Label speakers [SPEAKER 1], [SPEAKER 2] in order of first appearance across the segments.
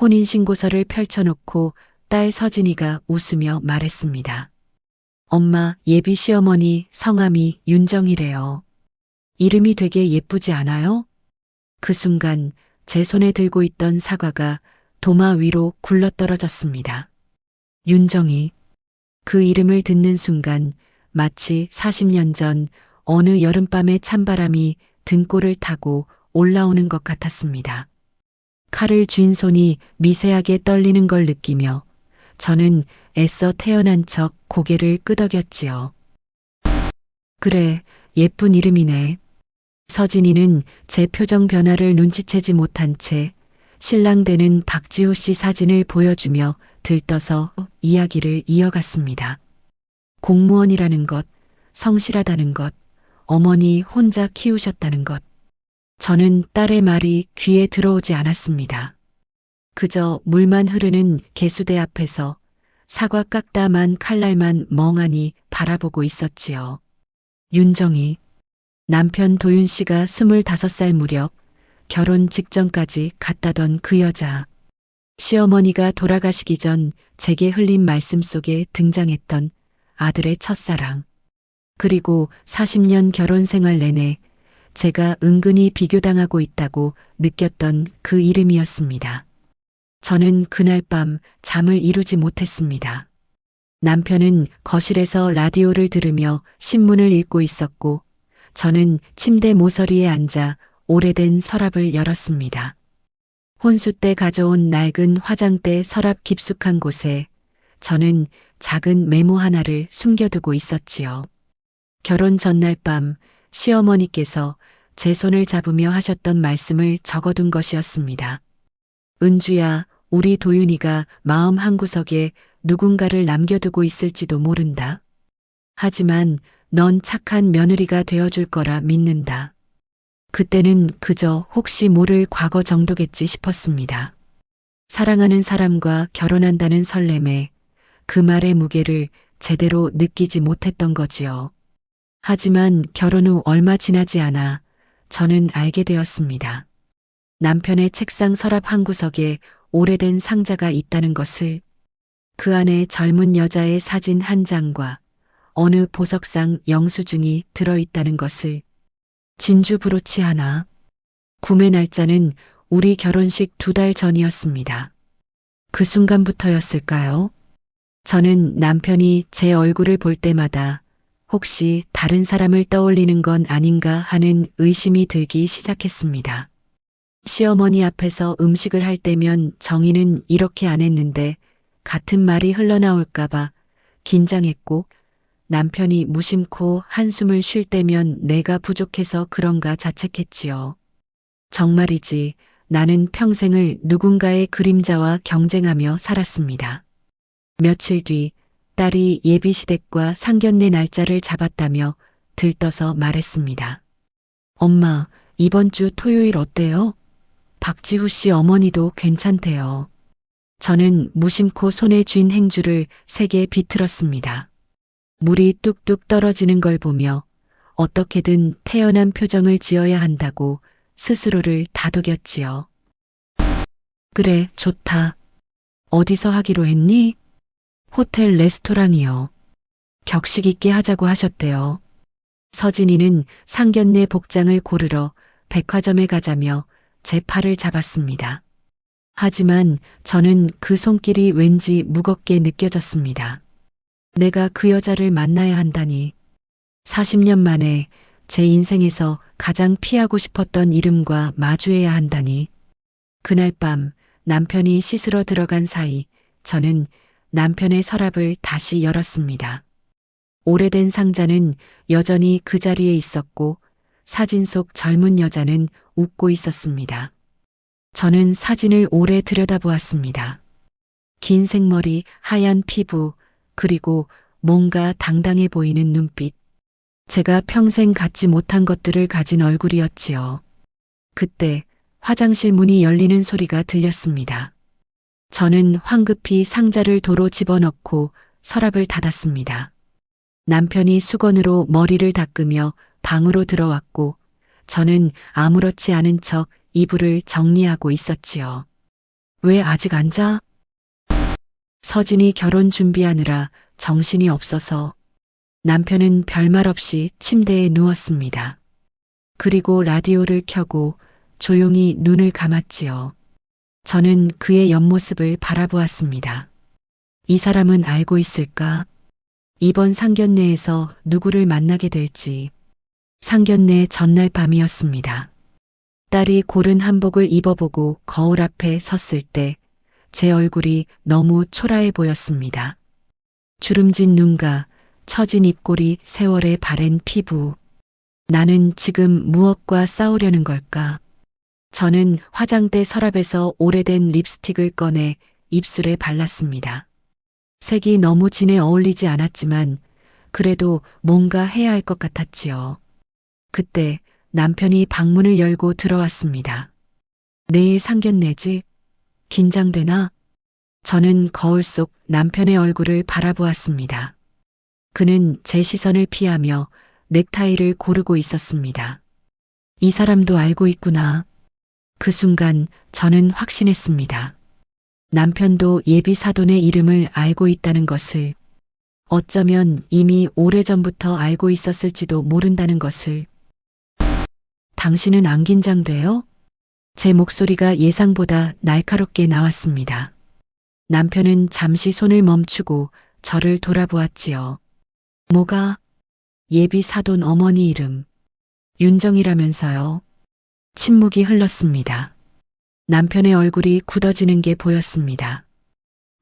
[SPEAKER 1] 혼인신고서를 펼쳐놓고 딸 서진이가 웃으며 말했습니다. 엄마, 예비 시어머니 성함이 윤정이래요. 이름이 되게 예쁘지 않아요? 그 순간 제 손에 들고 있던 사과가 도마 위로 굴러떨어졌습니다. 윤정이. 그 이름을 듣는 순간 마치 40년 전 어느 여름밤의 찬바람이 등골을 타고 올라오는 것 같았습니다. 칼을 쥔 손이 미세하게 떨리는 걸 느끼며 저는 애써 태어난 척 고개를 끄덕였지요. 그래, 예쁜 이름이네. 서진이는 제 표정 변화를 눈치채지 못한 채 신랑 되는 박지우 씨 사진을 보여주며 들떠서 이야기를 이어갔습니다. 공무원이라는 것, 성실하다는 것, 어머니 혼자 키우셨다는 것. 저는 딸의 말이 귀에 들어오지 않았습니다. 그저 물만 흐르는 개수대 앞에서 사과 깎다만 칼날만 멍하니 바라보고 있었지요. 윤정이. 남편 도윤 씨가 25살 무렵 결혼 직전까지 갔다던 그 여자. 시어머니가 돌아가시기 전 제게 흘린 말씀 속에 등장했던 아들의 첫사랑. 그리고 40년 결혼 생활 내내 제가 은근히 비교당하고 있다고 느꼈던 그 이름이었습니다. 저는 그날 밤 잠을 이루지 못했습니다. 남편은 거실에서 라디오를 들으며 신문을 읽고 있었고 저는 침대 모서리에 앉아 오래된 서랍을 열었습니다. 혼수 때 가져온 낡은 화장대 서랍 깊숙한 곳에 저는 작은 메모 하나를 숨겨두고 있었지요. 결혼 전날 밤 시어머니께서 제 손을 잡으며 하셨던 말씀을 적어둔 것이었습니다. 은주야, 우리 도윤이가 마음 한구석에 누군가를 남겨두고 있을지도 모른다. 하지만 넌 착한 며느리가 되어줄 거라 믿는다. 그때는 그저 혹시 모를 과거 정도겠지 싶었습니다. 사랑하는 사람과 결혼한다는 설렘에 그 말의 무게를 제대로 느끼지 못했던 거지요. 하지만 결혼 후 얼마 지나지 않아 저는 알게 되었습니다. 남편의 책상 서랍 한구석에 오래된 상자가 있다는 것을, 그 안에 젊은 여자의 사진 한 장과 어느 보석상 영수증이 들어있다는 것을, 진주 브로치 하나. 구매 날짜는 우리 결혼식 2달 전이었습니다. 그 순간부터였을까요? 저는 남편이 제 얼굴을 볼 때마다 혹시 다른 사람을 떠올리는 건 아닌가 하는 의심이 들기 시작했습니다. 시어머니 앞에서 음식을 할 때면 정희는 이렇게 안 했는데 같은 말이 흘러나올까봐 긴장했고, 남편이 무심코 한숨을 쉴 때면 내가 부족해서 그런가 자책했지요. 정말이지 나는 평생을 누군가의 그림자와 경쟁하며 살았습니다. 며칠 뒤 딸이 예비시댁과 상견례 날짜를 잡았다며 들떠서 말했습니다. 엄마, 이번 주 토요일 어때요? 박지우 씨 어머니도 괜찮대요. 저는 무심코 손에 쥔 행주를 세게 비틀었습니다. 물이 뚝뚝 떨어지는 걸 보며 어떻게든 태연한 표정을 지어야 한다고 스스로를 다독였지요. 그래, 좋다. 어디서 하기로 했니? 호텔 레스토랑이요. 격식 있게 하자고 하셨대요. 서진이는 상견례 복장을 고르러 백화점에 가자며 제 팔을 잡았습니다. 하지만 저는 그 손길이 왠지 무겁게 느껴졌습니다. 내가 그 여자를 만나야 한다니. 40년 만에 제 인생에서 가장 피하고 싶었던 이름과 마주해야 한다니. 그날 밤 남편이 씻으러 들어간 사이 저는 남편의 서랍을 다시 열었습니다. 오래된 상자는 여전히 그 자리에 있었고 사진 속 젊은 여자는 웃고 있었습니다. 저는 사진을 오래 들여다보았습니다. 긴 생머리, 하얀 피부, 그리고 뭔가 당당해 보이는 눈빛. 제가 평생 갖지 못한 것들을 가진 얼굴이었지요. 그때 화장실 문이 열리는 소리가 들렸습니다. 저는 황급히 상자를 도로 집어넣고 서랍을 닫았습니다. 남편이 수건으로 머리를 닦으며 방으로 들어왔고 저는 아무렇지 않은 척 이불을 정리하고 있었지요. 왜 아직 안 자? 서진이 결혼 준비하느라 정신이 없어서 남편은 별말 없이 침대에 누웠습니다. 그리고 라디오를 켜고 조용히 눈을 감았지요. 저는 그의 옆모습을 바라보았습니다. 이 사람은 알고 있을까? 이번 상견례에서 누구를 만나게 될지. 상견례 전날 밤이었습니다. 딸이 고른 한복을 입어보고 거울 앞에 섰을 때 제 얼굴이 너무 초라해 보였습니다. 주름진 눈과 처진 입꼬리, 세월의 바랜 피부. 나는 지금 무엇과 싸우려는 걸까? 저는 화장대 서랍에서 오래된 립스틱을 꺼내 입술에 발랐습니다. 색이 너무 진해 어울리지 않았지만 그래도 뭔가 해야 할 것 같았지요. 그때 남편이 방문을 열고 들어왔습니다. 내일 상견례지? 긴장되나? 저는 거울 속 남편의 얼굴을 바라보았습니다. 그는 제 시선을 피하며 넥타이를 고르고 있었습니다. 이 사람도 알고 있구나. 그 순간 저는 확신했습니다. 남편도 예비 사돈의 이름을 알고 있다는 것을, 어쩌면 이미 오래전부터 알고 있었을지도 모른다는 것을. 당신은 안 긴장돼요? 제 목소리가 예상보다 날카롭게 나왔습니다. 남편은 잠시 손을 멈추고 저를 돌아보았지요. 뭐가? 예비 사돈 어머니 이름. 윤정이라면서요. 침묵이 흘렀습니다. 남편의 얼굴이 굳어지는 게 보였습니다.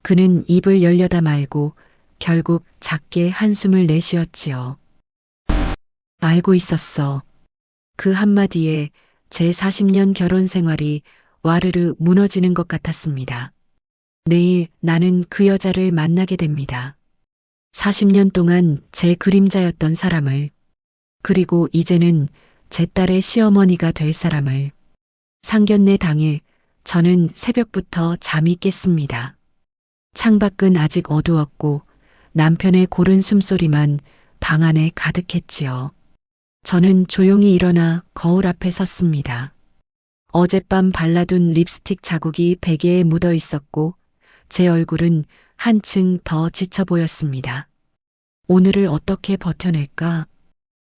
[SPEAKER 1] 그는 입을 열려다 말고 결국 작게 한숨을 내쉬었지요. 알고 있었어. 그 한마디에 제 40년 결혼 생활이 와르르 무너지는 것 같았습니다. 내일 나는 그 여자를 만나게 됩니다. 40년 동안 제 그림자였던 사람을, 그리고 이제는 제 딸의 시어머니가 될 사람을. 상견례 당일 저는 새벽부터 잠이 깼습니다. 창밖은 아직 어두웠고 남편의 고른 숨소리만 방 안에 가득했지요. 저는 조용히 일어나 거울 앞에 섰습니다. 어젯밤 발라둔 립스틱 자국이 베개에 묻어 있었고 제 얼굴은 한층 더 지쳐 보였습니다. 오늘을 어떻게 버텨낼까?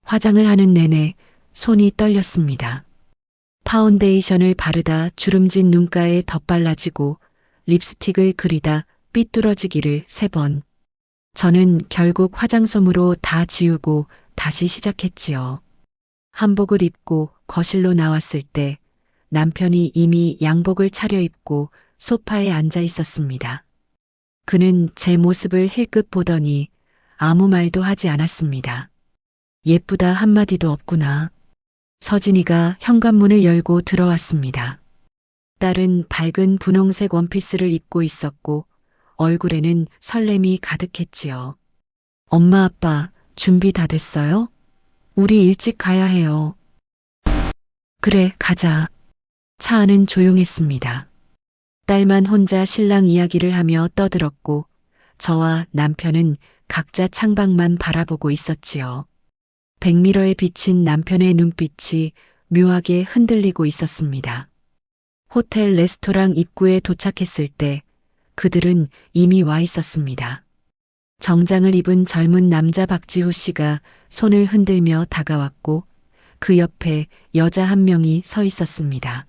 [SPEAKER 1] 화장을 하는 내내 손이 떨렸습니다. 파운데이션을 바르다 주름진 눈가에 덧발라지고 립스틱을 그리다 삐뚤어지기를 3번. 저는 결국 화장솜으로 다 지우고 다시 시작했지요. 한복을 입고 거실로 나왔을 때 남편이 이미 양복을 차려입고 소파에 앉아 있었습니다. 그는 제 모습을 힐끗 보더니 아무 말도 하지 않았습니다. 예쁘다 한마디도 없구나. 서진이가 현관문을 열고 들어왔습니다. 딸은 밝은 분홍색 원피스를 입고 있었고 얼굴에는 설렘이 가득했지요. 엄마 아빠 준비 다 됐어요? 우리 일찍 가야 해요. 그래, 가자. 차 안은 조용했습니다. 딸만 혼자 신랑 이야기를 하며 떠들었고 저와 남편은 각자 창밖만 바라보고 있었지요. 백미러에 비친 남편의 눈빛이 묘하게 흔들리고 있었습니다. 호텔 레스토랑 입구에 도착했을 때 그들은 이미 와 있었습니다. 정장을 입은 젊은 남자 박지후 씨가 손을 흔들며 다가왔고 그 옆에 여자 한 명이 서 있었습니다.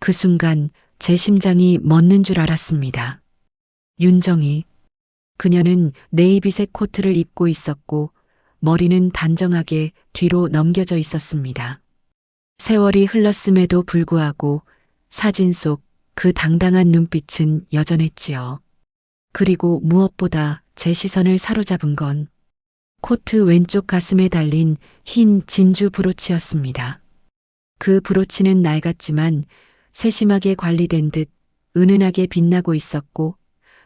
[SPEAKER 1] 그 순간 제 심장이 멎는 줄 알았습니다. 윤정이. 그녀는 네이비색 코트를 입고 있었고 머리는 단정하게 뒤로 넘겨져 있었습니다. 세월이 흘렀음에도 불구하고 사진 속 그 당당한 눈빛은 여전했지요. 그리고 무엇보다 제 시선을 사로잡은 건 코트 왼쪽 가슴에 달린 흰 진주 브로치였습니다. 그 브로치는 낡았지만 세심하게 관리된 듯 은은하게 빛나고 있었고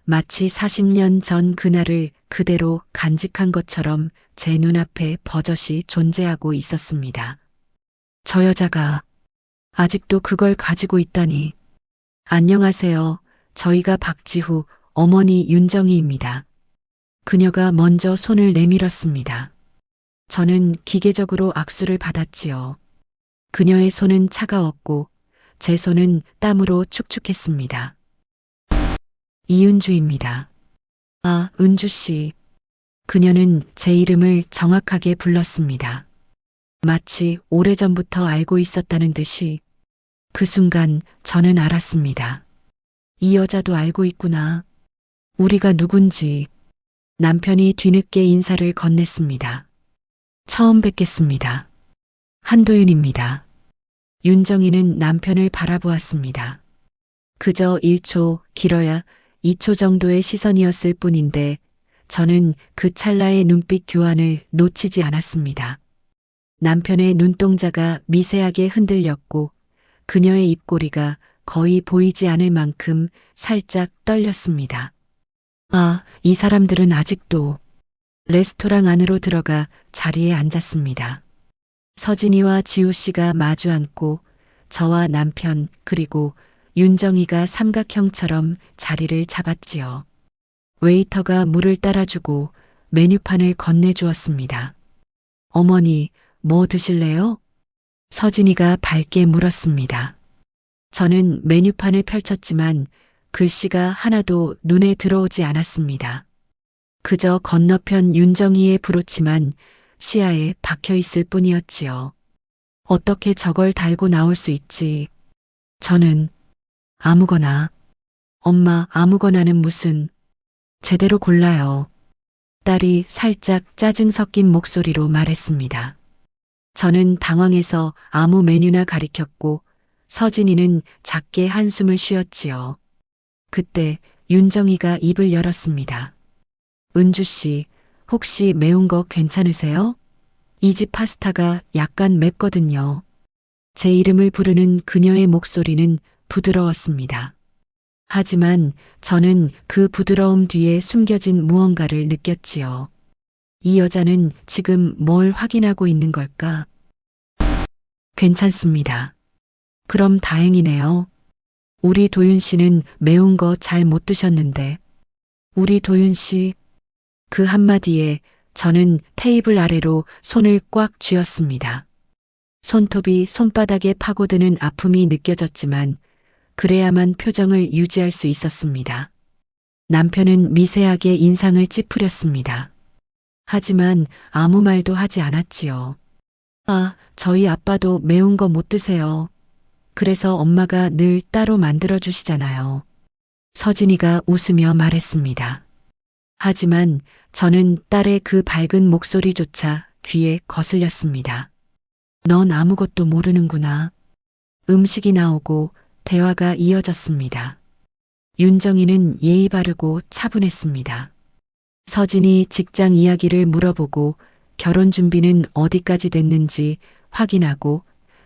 [SPEAKER 1] 마치 40년 전 그날을 그대로 간직한 것처럼 제 눈앞에 버젓이 존재하고 있었습니다. 저 여자가 아직도 그걸 가지고 있다니. 안녕하세요. 저희가 박지후 어머니 윤정희입니다. 그녀가 먼저 손을 내밀었습니다. 저는 기계적으로 악수를 받았지요. 그녀의 손은 차가웠고 제 손은 땀으로 축축했습니다. 이은주입니다. 아, 은주 씨. 그녀는 제 이름을 정확하게 불렀습니다. 마치 오래전부터 알고 있었다는 듯이 그 순간 저는 알았습니다. 이 여자도 알고 있구나. 우리가 누군지. 남편이 뒤늦게 인사를 건넸습니다. 처음 뵙겠습니다. 한도윤입니다. 윤정이는 남편을 바라보았습니다. 그저 1초, 길어야 2초 정도의 시선이었을 뿐인데 저는 그 찰나의 눈빛 교환을 놓치지 않았습니다. 남편의 눈동자가 미세하게 흔들렸고 그녀의 입꼬리가 거의 보이지 않을 만큼 살짝 떨렸습니다. 아, 이 사람들은 아직도. 레스토랑 안으로 들어가 자리에 앉았습니다. 서진이와 지우 씨가 마주 앉고 저와 남편 그리고 윤정이가 삼각형처럼 자리를 잡았지요. 웨이터가 물을 따라주고 메뉴판을 건네주었습니다. 어머니, 뭐 드실래요? 서진이가 밝게 물었습니다. 저는 메뉴판을 펼쳤지만 글씨가 하나도 눈에 들어오지 않았습니다. 그저 건너편 윤정이의 브로치만 시야에 박혀 있을 뿐이었지요. 어떻게 저걸 달고 나올 수 있지? 저는 아무거나. 엄마, 아무거나는 무슨. 제대로 골라요. 딸이 살짝 짜증 섞인 목소리로 말했습니다. 저는 당황해서 아무 메뉴나 가리켰고 서진이는 작게 한숨을 쉬었지요. 그때 윤정이가 입을 열었습니다. 은주 씨, 혹시 매운 거 괜찮으세요? 이 집 파스타가 약간 맵거든요. 제 이름을 부르는 그녀의 목소리는 부드러웠습니다. 하지만 저는 그 부드러움 뒤에 숨겨진 무언가를 느꼈지요. 이 여자는 지금 뭘 확인하고 있는 걸까? 괜찮습니다. 그럼 다행이네요. 우리 도윤 씨는 매운 거 잘 못 드셨는데. 우리 도윤 씨. 그 한마디에 저는 테이블 아래로 손을 꽉 쥐었습니다. 손톱이 손바닥에 파고드는 아픔이 느껴졌지만 그래야만 표정을 유지할 수 있었습니다. 남편은 미세하게 인상을 찌푸렸습니다. 하지만 아무 말도 하지 않았지요. 아, 저희 아빠도 매운 거 못 드세요. 그래서 엄마가 늘 따로 만들어 주시잖아요. 서진이가 웃으며 말했습니다. 하지만 저는 딸의 그 밝은 목소리조차 귀에 거슬렸습니다. 넌 아무것도 모르는구나. 음식이 나오고 대화가 이어졌습니다. 윤정이는 예의 바르고 차분했습니다. 서진이 직장 이야기를 물어보고 결혼 준비는 어디까지 됐는지 확인하고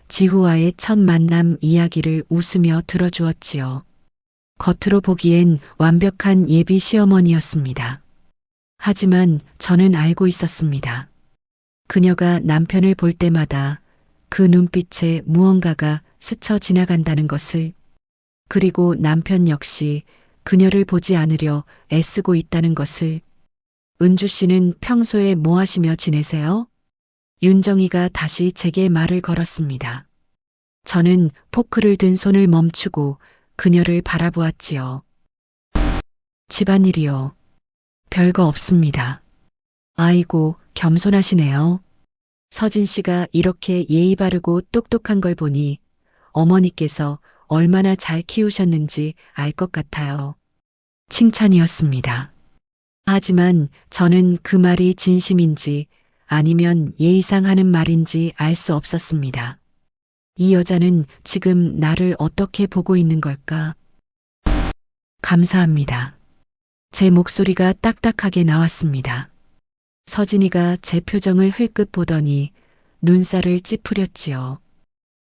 [SPEAKER 1] 지후와의 첫 만남 이야기를 웃으며 들어주었지요. 겉으로 보기엔 완벽한 예비 시어머니였습니다. 하지만 저는 알고 있었습니다. 그녀가 남편을 볼 때마다 그 눈빛에 무언가가 스쳐 지나간다는 것을, 그리고 남편 역시 그녀를 보지 않으려 애쓰고 있다는 것을. 은주 씨는 평소에 뭐 하시며 지내세요? 윤정이가 다시 제게 말을 걸었습니다. 저는 포크를 든 손을 멈추고 그녀를 바라보았지요. 집안일이요. 별거 없습니다. 아이고, 겸손하시네요. 서진 씨가 이렇게 예의 바르고 똑똑한 걸 보니 어머니께서 얼마나 잘 키우셨는지 알 것 같아요. 칭찬이었습니다. 하지만 저는 그 말이 진심인지 아니면 예의상 하는 말인지 알 수 없었습니다. 이 여자는 지금 나를 어떻게 보고 있는 걸까? 감사합니다. 제 목소리가 딱딱하게 나왔습니다. 서진이가 제 표정을 흘끗 보더니 눈살을 찌푸렸지요.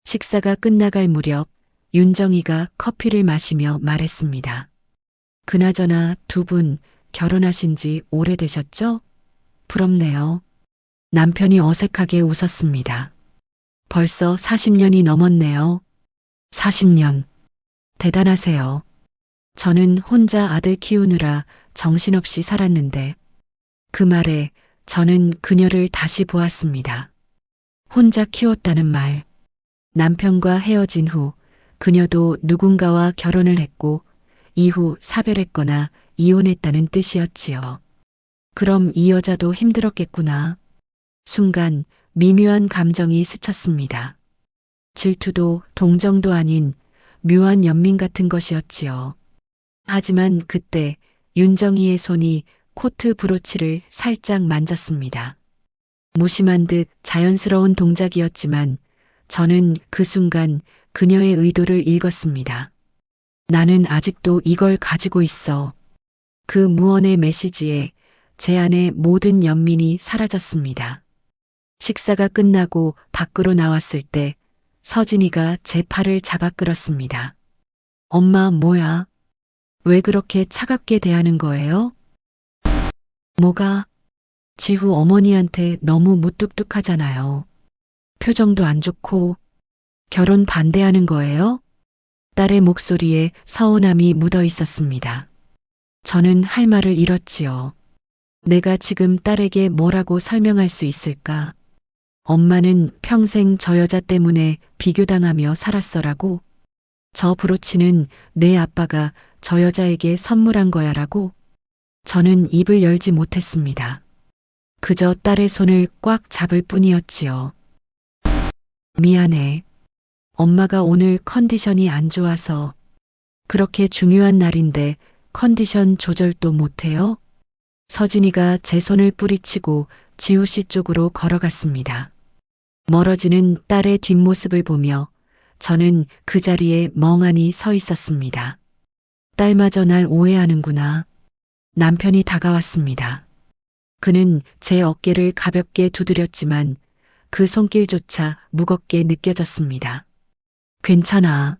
[SPEAKER 1] 식사가 끝나갈 무렵 윤정이가 커피를 마시며 말했습니다. 그나저나 두 분 결혼하신 지 오래되셨죠? 부럽네요. 남편이 어색하게 웃었습니다. 벌써 40년이 넘었네요. 40년. 대단하세요. 저는 혼자 아들 키우느라 정신없이 살았는데 그 말에 저는 그녀를 다시 보았습니다. 혼자 키웠다는 말. 남편과 헤어진 후 그녀도 누군가와 결혼을 했고 이후 사별했거나 이혼했다는 뜻이었지요. 그럼 이 여자도 힘들었겠구나. 순간 미묘한 감정이 스쳤습니다. 질투도 동정도 아닌 묘한 연민 같은 것이었지요. 하지만 그때 윤정이의 손이 코트 브로치를 살짝 만졌습니다. 무심한 듯 자연스러운 동작이었지만 저는 그 순간 그녀의 의도를 읽었습니다. 나는 아직도 이걸 가지고 있어. 그 무언의 메시지에 제 안의 모든 연민이 사라졌습니다. 식사가 끝나고 밖으로 나왔을 때 서진이가 제 팔을 잡아 끌었습니다. 엄마, 뭐야? 왜 그렇게 차갑게 대하는 거예요? 뭐가? 지후 어머니한테 너무 무뚝뚝하잖아요. 표정도 안 좋고 결혼 반대하는 거예요? 딸의 목소리에 서운함이 묻어 있었습니다. 저는 할 말을 잃었지요. 내가 지금 딸에게 뭐라고 설명할 수 있을까? 엄마는 평생 저 여자 때문에 비교당하며 살았어라고. 저 브로치는 내 아빠가 저 여자에게 선물한 거야라고. 저는 입을 열지 못했습니다. 그저 딸의 손을 꽉 잡을 뿐이었지요. 미안해. 엄마가 오늘 컨디션이 안 좋아서. 그렇게 중요한 날인데 컨디션 조절도 못해요? 서진이가 제 손을 뿌리치고 지우 씨 쪽으로 걸어갔습니다. 멀어지는 딸의 뒷모습을 보며 저는 그 자리에 멍하니 서 있었습니다. 딸마저 날 오해하는구나. 남편이 다가왔습니다. 그는 제 어깨를 가볍게 두드렸지만 그 손길조차 무겁게 느껴졌습니다. 괜찮아.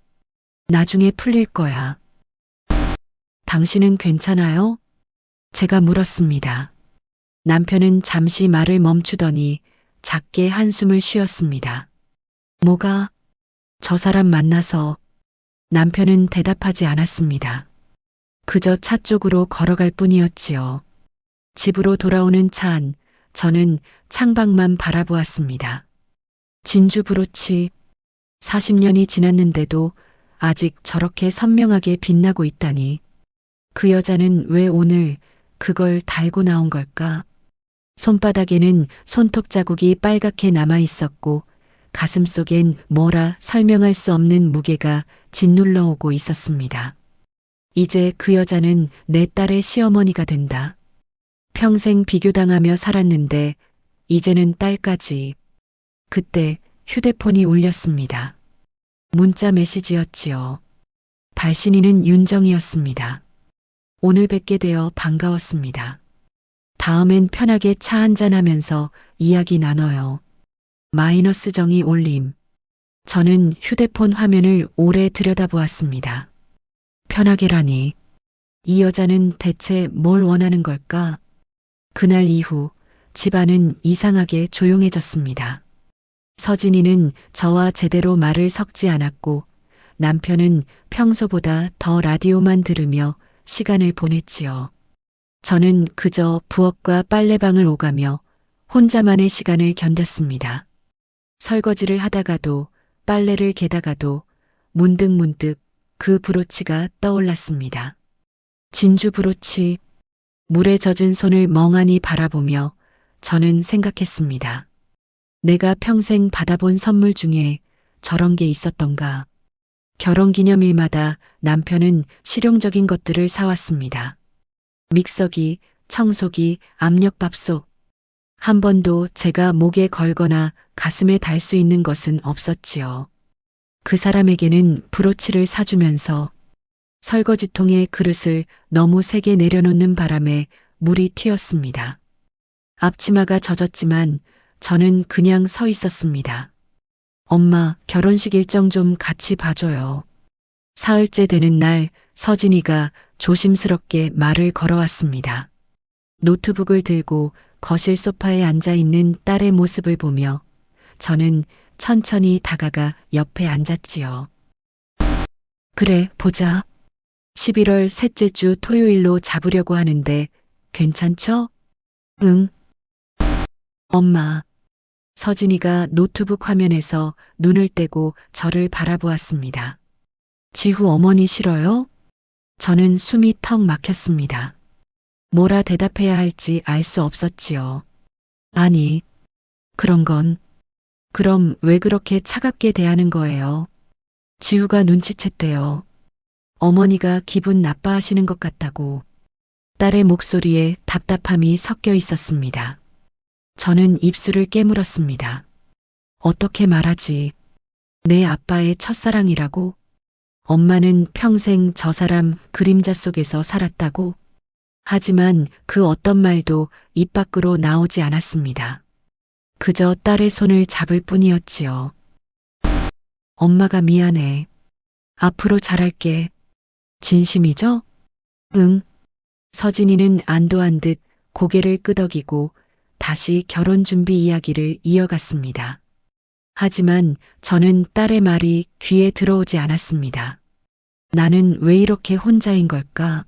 [SPEAKER 1] 나중에 풀릴 거야. 당신은 괜찮아요? 제가 물었습니다. 남편은 잠시 말을 멈추더니 작게 한숨을 쉬었습니다. 뭐가? 저 사람 만나서. 남편은 대답하지 않았습니다. 그저 차 쪽으로 걸어갈 뿐이었지요. 집으로 돌아오는 차 안, 저는 창밖만 바라보았습니다. 진주 브로치, 40년이 지났는데도 아직 저렇게 선명하게 빛나고 있다니. 그 여자는 왜 오늘 그걸 달고 나온 걸까? 손바닥에는 손톱 자국이 빨갛게 남아 있었고 가슴 속엔 뭐라 설명할 수 없는 무게가 짓눌러 오고 있었습니다. 이제 그 여자는 내 딸의 시어머니가 된다. 평생 비교당하며 살았는데 이제는 딸까지. 그때 휴대폰이 울렸습니다. 문자 메시지였지요. 발신인은 윤정이었습니다. 오늘 뵙게 되어 반가웠습니다. 다음엔 편하게 차 한잔하면서 이야기 나눠요. 마이너스 정의 올림. 저는 휴대폰 화면을 오래 들여다보았습니다. 편하게라니. 이 여자는 대체 뭘 원하는 걸까? 그날 이후 집안은 이상하게 조용해졌습니다. 서진이는 저와 제대로 말을 섞지 않았고 남편은 평소보다 더 라디오만 들으며 시간을 보냈지요. 저는 그저 부엌과 빨래방을 오가며 혼자만의 시간을 견뎠습니다. 설거지를 하다가도 빨래를 개다가도 문득문득 그 브로치가 떠올랐습니다. 진주 브로치. 물에 젖은 손을 멍하니 바라보며 저는 생각했습니다. 내가 평생 받아본 선물 중에 저런 게 있었던가. 결혼기념일마다 남편은 실용적인 것들을 사왔습니다. 믹서기, 청소기, 압력밥솥. 한 번도 제가 목에 걸거나 가슴에 달 수 있는 것은 없었지요. 그 사람에게는 브로치를 사주면서 설거지통에 그릇을 너무 세게 내려놓는 바람에 물이 튀었습니다. 앞치마가 젖었지만 저는 그냥 서 있었습니다. 엄마, 결혼식 일정 좀 같이 봐줘요. 사흘째 되는 날 서진이가 조심스럽게 말을 걸어왔습니다. 노트북을 들고 거실 소파에 앉아 있는 딸의 모습을 보며 저는 천천히 다가가 옆에 앉았지요. 그래, 보자. 11월 셋째 주 토요일로 잡으려고 하는데 괜찮죠? 응. 엄마. 서진이가 노트북 화면에서 눈을 떼고 저를 바라보았습니다. 지후 어머니 싫어요? 저는 숨이 턱 막혔습니다. 뭐라 대답해야 할지 알 수 없었지요. 아니, 그런 건, 그럼 왜 그렇게 차갑게 대하는 거예요? 지우가 눈치챘대요. 어머니가 기분 나빠하시는 것 같다고. 딸의 목소리에 답답함이 섞여 있었습니다. 저는 입술을 깨물었습니다. 어떻게 말하지? 내 아빠의 첫사랑이라고? 엄마는 평생 저 사람 그림자 속에서 살았다고? 하지만 그 어떤 말도 입 밖으로 나오지 않았습니다. 그저 딸의 손을 잡을 뿐이었지요. 엄마가 미안해. 앞으로 잘할게. 진심이죠? 응. 서진이는 안도한 듯 고개를 끄덕이고 다시 결혼 준비 이야기를 이어갔습니다. 하지만 저는 딸의 말이 귀에 들어오지 않았습니다. 나는 왜 이렇게 혼자인 걸까?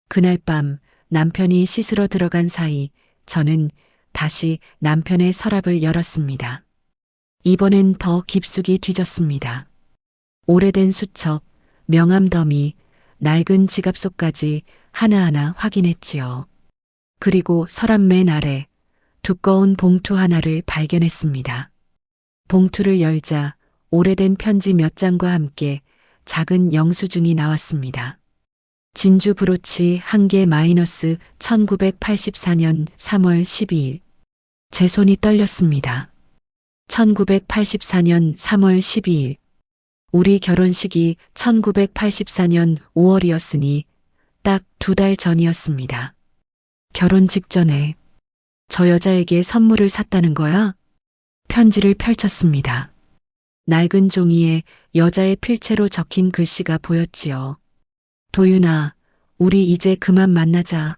[SPEAKER 1] 그날 밤 남편이 씻으러 들어간 사이 저는 다시 남편의 서랍을 열었습니다. 이번엔 더 깊숙이 뒤졌습니다. 오래된 수첩, 명함 더미, 낡은 지갑 속까지 하나하나 확인했지요. 그리고 서랍 맨 아래 두꺼운 봉투 하나를 발견했습니다. 봉투를 열자 오래된 편지 몇 장과 함께 작은 영수증이 나왔습니다. 진주 브로치 1개 마이너스 1984년 3월 12일. 제 손이 떨렸습니다. 1984년 3월 12일. 우리 결혼식이 1984년 5월이었으니 딱 2달 전이었습니다. 결혼 직전에 저 여자에게 선물을 샀다는 거야? 편지를 펼쳤습니다. 낡은 종이에 여자의 필체로 적힌 글씨가 보였지요. 도윤아, 우리 이제 그만 만나자.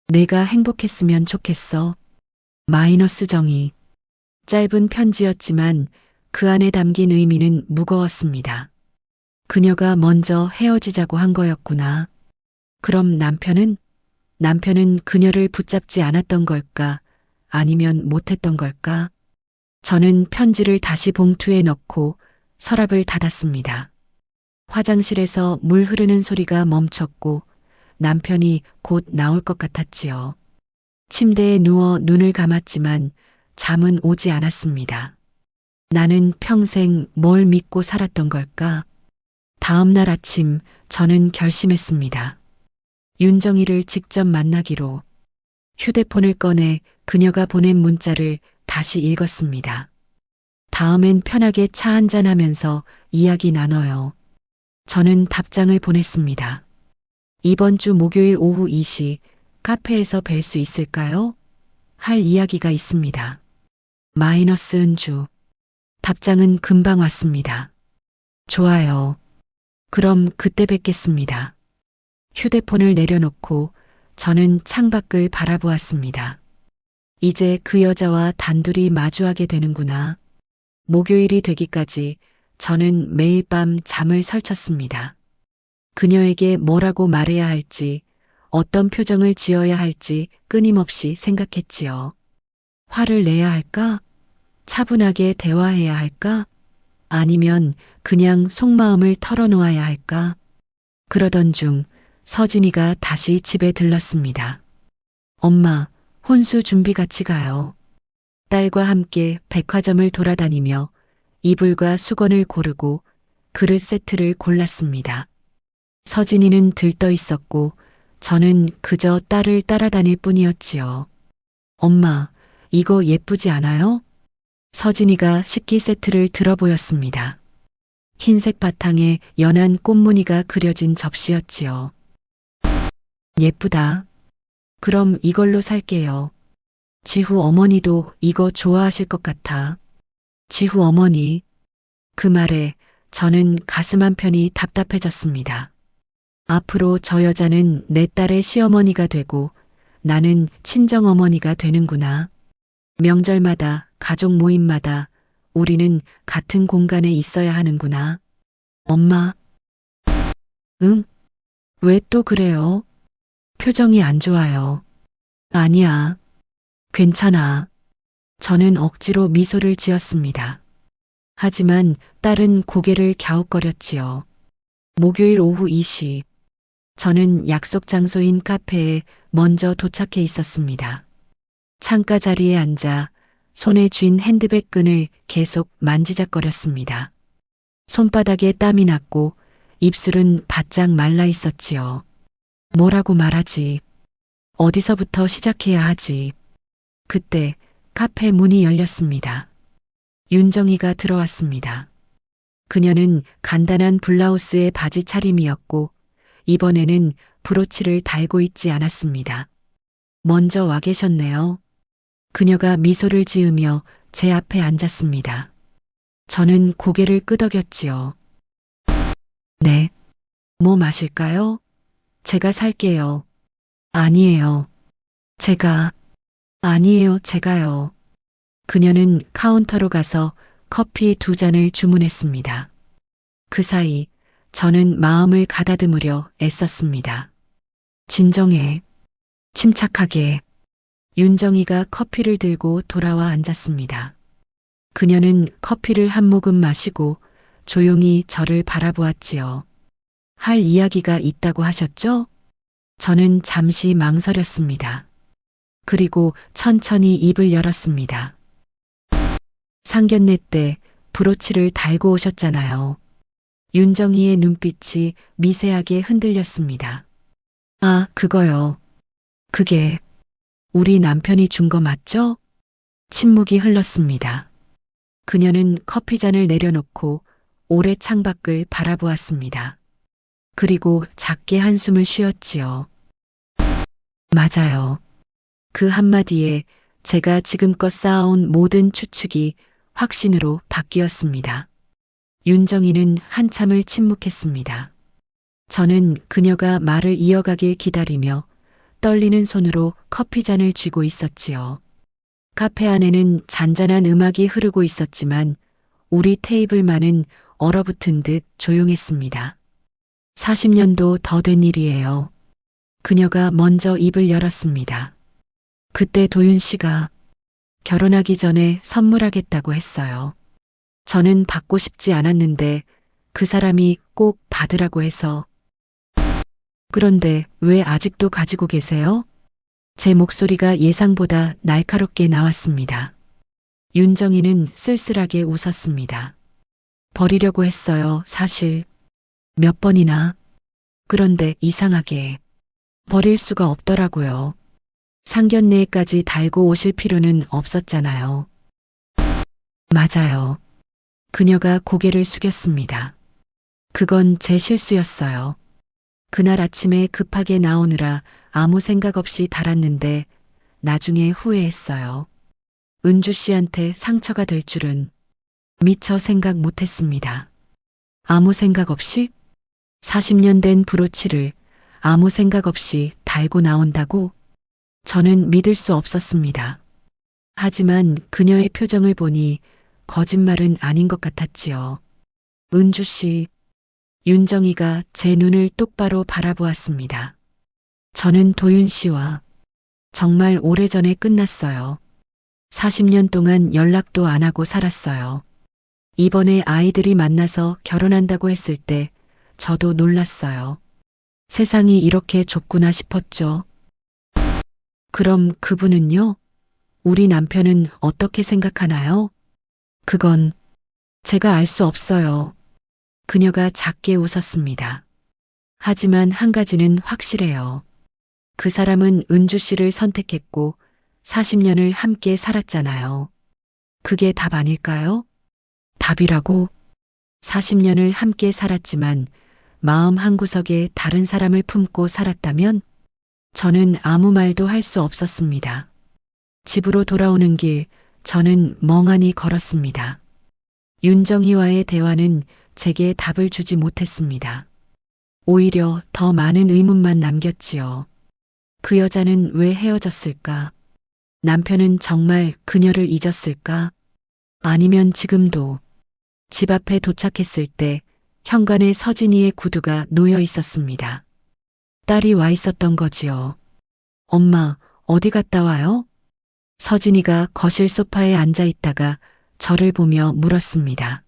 [SPEAKER 1] 내가 행복했으면 좋겠어. 마이너스 정의. 짧은 편지였지만 그 안에 담긴 의미는 무거웠습니다. 그녀가 먼저 헤어지자고 한 거였구나. 그럼 남편은 그녀를 붙잡지 않았던 걸까? 아니면 못했던 걸까? 저는 편지를 다시 봉투에 넣고 서랍을 닫았습니다. 화장실에서 물 흐르는 소리가 멈췄고 남편이 곧 나올 것 같았지요. 침대에 누워 눈을 감았지만 잠은 오지 않았습니다. 나는 평생 뭘 믿고 살았던 걸까? 다음 날 아침 저는 결심했습니다. 윤정이를 직접 만나기로. 휴대폰을 꺼내 그녀가 보낸 문자를 다시 읽었습니다. 다음엔 편하게 차 한잔하면서 이야기 나눠요. 저는 답장을 보냈습니다. 이번 주 목요일 오후 2시 카페에서 뵐 수 있을까요? 할 이야기가 있습니다. 마이너스 은주. 답장은 금방 왔습니다. 좋아요. 그럼 그때 뵙겠습니다. 휴대폰을 내려놓고 저는 창밖을 바라보았습니다. 이제 그 여자와 단둘이 마주하게 되는구나. 목요일이 되기까지 저는 매일 밤 잠을 설쳤습니다. 그녀에게 뭐라고 말해야 할지, 어떤 표정을 지어야 할지 끊임없이 생각했지요. 화를 내야 할까? 차분하게 대화해야 할까? 아니면 그냥 속마음을 털어놓아야 할까? 그러던 중 서진이가 다시 집에 들렀습니다. 엄마, 혼수 준비 같이 가요. 딸과 함께 백화점을 돌아다니며 이불과 수건을 고르고 그릇 세트를 골랐습니다. 서진이는 들떠 있었고 저는 그저 딸을 따라다닐 뿐이었지요. 엄마, 이거 예쁘지 않아요? 서진이가 식기 세트를 들어 보였습니다. 흰색 바탕에 연한 꽃무늬가 그려진 접시였지요. 예쁘다. 그럼 이걸로 살게요. 지후 어머니도 이거 좋아하실 것 같아. 지후 어머니. 그 말에 저는 가슴 한편이 답답해졌습니다. 앞으로 저 여자는 내 딸의 시어머니가 되고 나는 친정어머니가 되는구나. 명절마다 가족 모임마다 우리는 같은 공간에 있어야 하는구나. 엄마. 응? 왜 또 그래요? 표정이 안 좋아요. 아니야. 괜찮아. 저는 억지로 미소를 지었습니다. 하지만 딸은 고개를 갸웃거렸지요. 목요일 오후 2시. 저는 약속 장소인 카페에 먼저 도착해 있었습니다. 창가 자리에 앉아 손에 쥔 핸드백 끈을 계속 만지작거렸습니다. 손바닥에 땀이 났고 입술은 바짝 말라 있었지요. 뭐라고 말하지? 어디서부터 시작해야 하지? 그때 카페 문이 열렸습니다. 윤정이가 들어왔습니다. 그녀는 간단한 블라우스에 바지 차림이었고 이번에는 브로치를 달고 있지 않았습니다. 먼저 와 계셨네요. 그녀가 미소를 지으며 제 앞에 앉았습니다. 저는 고개를 끄덕였지요. 네. 뭐 마실까요? 제가 살게요. 아니에요. 아니에요, 제가요. 그녀는 카운터로 가서 커피 2잔을 주문했습니다. 그 사이 저는 마음을 가다듬으려 애썼습니다. 진정해. 침착하게. 윤정이가 커피를 들고 돌아와 앉았습니다. 그녀는 커피를 한 모금 마시고 조용히 저를 바라보았지요. 할 이야기가 있다고 하셨죠? 저는 잠시 망설였습니다. 그리고 천천히 입을 열었습니다. 상견례 때 브로치를 달고 오셨잖아요. 윤정이의 눈빛이 미세하게 흔들렸습니다. 아, 그거요. 그게 우리 남편이 준 거 맞죠? 침묵이 흘렀습니다. 그녀는 커피잔을 내려놓고 오래 창밖을 바라보았습니다. 그리고 작게 한숨을 쉬었지요. 맞아요. 그 한마디에 제가 지금껏 쌓아온 모든 추측이 확신으로 바뀌었습니다. 윤정이는 한참을 침묵했습니다. 저는 그녀가 말을 이어가길 기다리며 떨리는 손으로 커피잔을 쥐고 있었지요. 카페 안에는 잔잔한 음악이 흐르고 있었지만 우리 테이블만은 얼어붙은 듯 조용했습니다. 40년도 더 된 일이에요. 그녀가 먼저 입을 열었습니다. 그때 도윤 씨가 결혼하기 전에 선물하겠다고 했어요. 저는 받고 싶지 않았는데 그 사람이 꼭 받으라고 해서. 그런데 왜 아직도 가지고 계세요? 제 목소리가 예상보다 날카롭게 나왔습니다. 윤정이는 쓸쓸하게 웃었습니다. 버리려고 했어요, 사실. 몇 번이나. 그런데 이상하게 버릴 수가 없더라고요. 상견례까지 달고 오실 필요는 없었잖아요. 맞아요. 그녀가 고개를 숙였습니다. 그건 제 실수였어요. 그날 아침에 급하게 나오느라 아무 생각 없이 달았는데 나중에 후회했어요. 은주 씨한테 상처가 될 줄은 미처 생각 못했습니다. 아무 생각 없이? 40년 된 브로치를 아무 생각 없이 달고 나온다고? 저는 믿을 수 없었습니다. 하지만 그녀의 표정을 보니 거짓말은 아닌 것 같았지요. 은주 씨, 윤정이가 제 눈을 똑바로 바라보았습니다. 저는 도윤 씨와 정말 오래전에 끝났어요. 40년 동안 연락도 안 하고 살았어요. 이번에 아이들이 만나서 결혼한다고 했을 때 저도 놀랐어요. 세상이 이렇게 좁구나 싶었죠. 그럼 그분은요? 우리 남편은 어떻게 생각하나요? 그건 제가 알 수 없어요. 그녀가 작게 웃었습니다. 하지만 한 가지는 확실해요. 그 사람은 은주 씨를 선택했고 40년을 함께 살았잖아요. 그게 답 아닐까요? 답이라고? 40년을 함께 살았지만 마음 한구석에 다른 사람을 품고 살았다면? 저는 아무 말도 할 수 없었습니다. 집으로 돌아오는 길 저는 멍하니 걸었습니다. 윤정희와의 대화는 제게 답을 주지 못했습니다. 오히려 더 많은 의문만 남겼지요. 그 여자는 왜 헤어졌을까? 남편은 정말 그녀를 잊었을까? 아니면 지금도 집 앞에 도착했을 때 현관에 서진이의 구두가 놓여 있었습니다. 딸이 와 있었던 거지요. 엄마, 어디 갔다 와요? 서진이가 거실 소파에 앉아 있다가 저를 보며 물었습니다.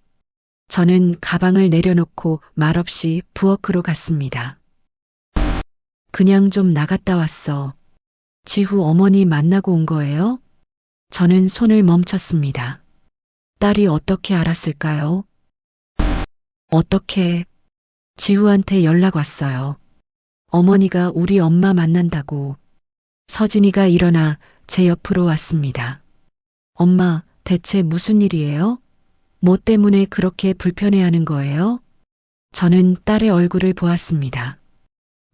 [SPEAKER 1] 저는 가방을 내려놓고 말없이 부엌으로 갔습니다. 그냥 좀 나갔다 왔어. 지후 어머니 만나고 온 거예요? 저는 손을 멈췄습니다. 딸이 어떻게 알았을까요? 어떻게? 지후한테 연락 왔어요. 어머니가 우리 엄마 만난다고. 서진이가 일어나 제 옆으로 왔습니다. 엄마, 대체 무슨 일이에요? 뭐 때문에 그렇게 불편해하는 거예요? 저는 딸의 얼굴을 보았습니다.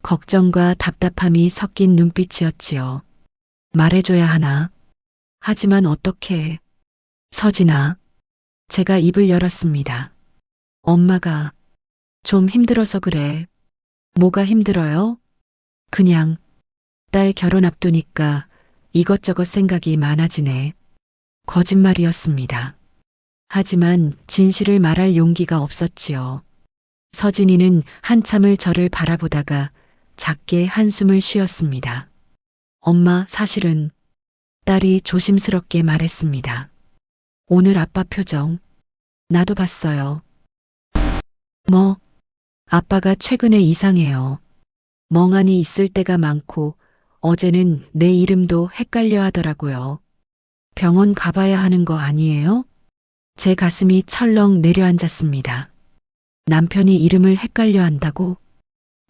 [SPEAKER 1] 걱정과 답답함이 섞인 눈빛이었지요. 말해줘야 하나? 하지만 어떻게? 서진아. 제가 입을 열었습니다. 엄마가 좀 힘들어서 그래. 뭐가 힘들어요? 그냥 딸 결혼 앞두니까 이것저것 생각이 많아지네. 거짓말이었습니다. 하지만 진실을 말할 용기가 없었지요. 서진이는 한참을 저를 바라보다가 작게 한숨을 쉬었습니다. 엄마, 사실은 딸이 조심스럽게 말했습니다. 오늘 아빠 표정 나도 봤어요. 뭐? 아빠가 최근에 이상해요. 멍하니 있을 때가 많고 어제는 내 이름도 헷갈려 하더라고요. 병원 가봐야 하는 거 아니에요? 제 가슴이 철렁 내려앉았습니다. 남편이 이름을 헷갈려 한다고?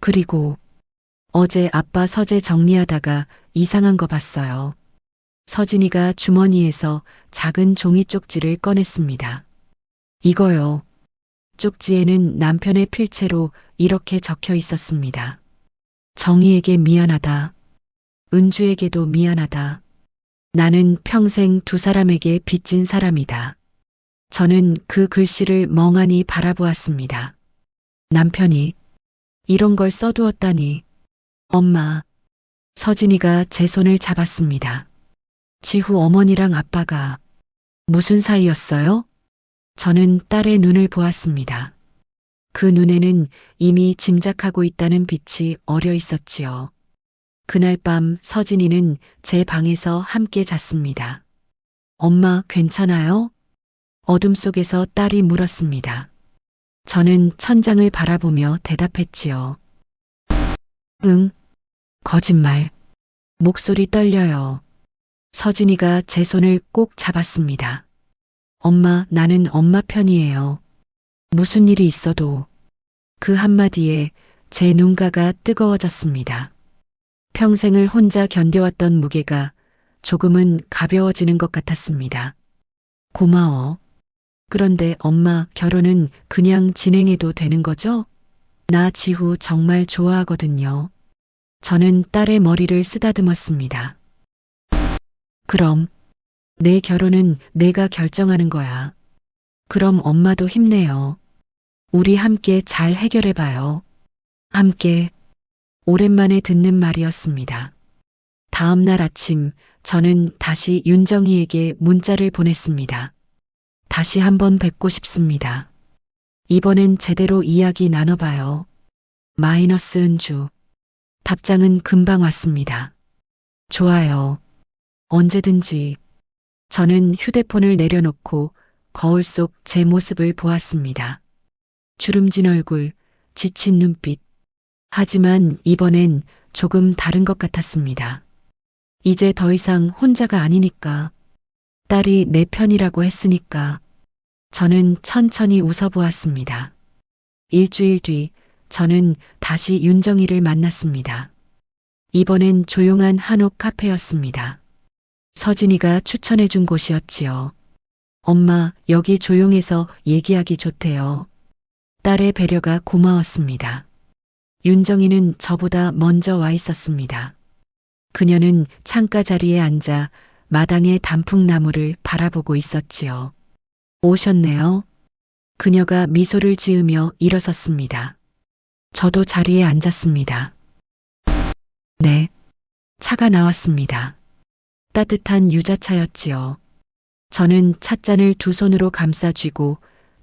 [SPEAKER 1] 그리고 어제 아빠 서재 정리하다가 이상한 거 봤어요. 서진이가 주머니에서 작은 종이 쪽지를 꺼냈습니다. 이거요. 쪽지에는 남편의 필체로 이렇게 적혀 있었습니다. 정희에게 미안하다. 은주에게도 미안하다. 나는 평생 두 사람에게 빚진 사람이다. 저는 그 글씨를 멍하니 바라보았습니다. 남편이 이런 걸 써두었다니. 엄마. 서진이가 제 손을 잡았습니다. 지후 어머니랑 아빠가 무슨 사이였어요? 저는 딸의 눈을 보았습니다. 그 눈에는 이미 짐작하고 있다는 빛이 어려 있었지요. 그날 밤 서진이는 제 방에서 함께 잤습니다. 엄마, 괜찮아요? 어둠 속에서 딸이 물었습니다. 저는 천장을 바라보며 대답했지요. 응. 거짓말. 목소리 떨려요. 서진이가 제 손을 꼭 잡았습니다. 엄마, 나는 엄마 편이에요. 무슨 일이 있어도. 그 한마디에 제 눈가가 뜨거워졌습니다. 평생을 혼자 견뎌왔던 무게가 조금은 가벼워지는 것 같았습니다. 고마워. 그런데 엄마, 결혼은 그냥 진행해도 되는 거죠? 나 지후 정말 좋아하거든요. 저는 딸의 머리를 쓰다듬었습니다. 그럼 내 결혼은 내가 결정하는 거야. 그럼 엄마도 힘내요. 우리 함께 잘 해결해봐요. 함께. 오랜만에 듣는 말이었습니다. 다음 날 아침 저는 다시 윤정희에게 문자를 보냈습니다. 다시 한번 뵙고 싶습니다. 이번엔 제대로 이야기 나눠봐요. 마이너스 은주. 답장은 금방 왔습니다. 좋아요. 언제든지. 저는 휴대폰을 내려놓고 거울 속 제 모습을 보았습니다. 주름진 얼굴, 지친 눈빛. 하지만 이번엔 조금 다른 것 같았습니다. 이제 더 이상 혼자가 아니니까. 딸이 내 편이라고 했으니까. 저는 천천히 웃어보았습니다. 일주일 뒤 저는 다시 윤정희를 만났습니다. 이번엔 조용한 한옥 카페였습니다. 서진이가 추천해준 곳이었지요. 엄마, 여기 조용해서 얘기하기 좋대요. 딸의 배려가 고마웠습니다. 윤정희는 저보다 먼저 와 있었습니다. 그녀는 창가 자리에 앉아 마당의 단풍나무를 바라보고 있었지요. 오셨네요. 그녀가 미소를 지으며 일어섰습니다. 저도 자리에 앉았습니다. 네. 차가 나왔습니다. 따뜻한 유자차였지요. 저는 찻잔을 두 손으로 감싸 쥐고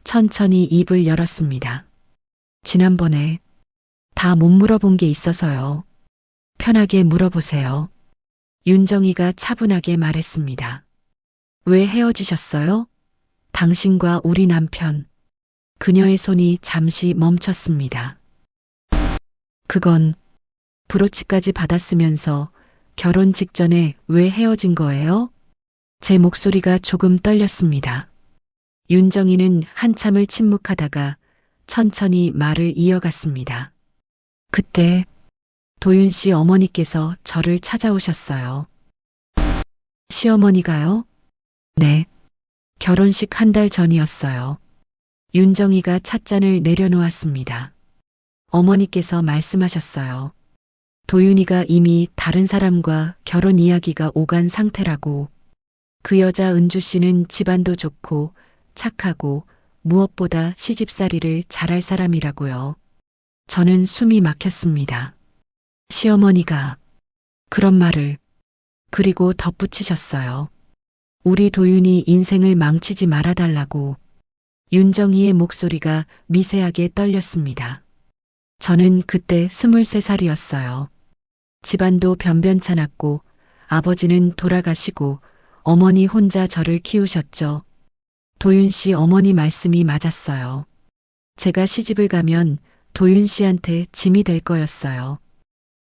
[SPEAKER 1] 천천히 입을 열었습니다. 지난번에 다 못 물어본 게 있어서요. 편하게 물어보세요. 윤정희가 차분하게 말했습니다. 왜 헤어지셨어요? 당신과 우리 남편. 그녀의 손이 잠시 멈췄습니다. 그건 브로치까지 받았으면서 결혼 직전에 왜 헤어진 거예요? 제 목소리가 조금 떨렸습니다. 윤정이는 한참을 침묵하다가 천천히 말을 이어갔습니다. 그때 도윤 씨 어머니께서 저를 찾아오셨어요. 시어머니가요? 네. 결혼식 한 달 전이었어요. 윤정이가 찻잔을 내려놓았습니다. 어머니께서 말씀하셨어요. 도윤이가 이미 다른 사람과 결혼 이야기가 오간 상태라고. 그 여자 은주 씨는 집안도 좋고 착하고 무엇보다 시집살이를 잘할 사람이라고요. 저는 숨이 막혔습니다. 시어머니가 그런 말을 그리고 덧붙이셨어요. 우리 도윤이 인생을 망치지 말아달라고. 윤정이의 목소리가 미세하게 떨렸습니다. 저는 그때 23살이었어요. 집안도 변변찮았고 아버지는 돌아가시고 어머니 혼자 저를 키우셨죠. 도윤 씨 어머니 말씀이 맞았어요. 제가 시집을 가면 도윤 씨한테 짐이 될 거였어요.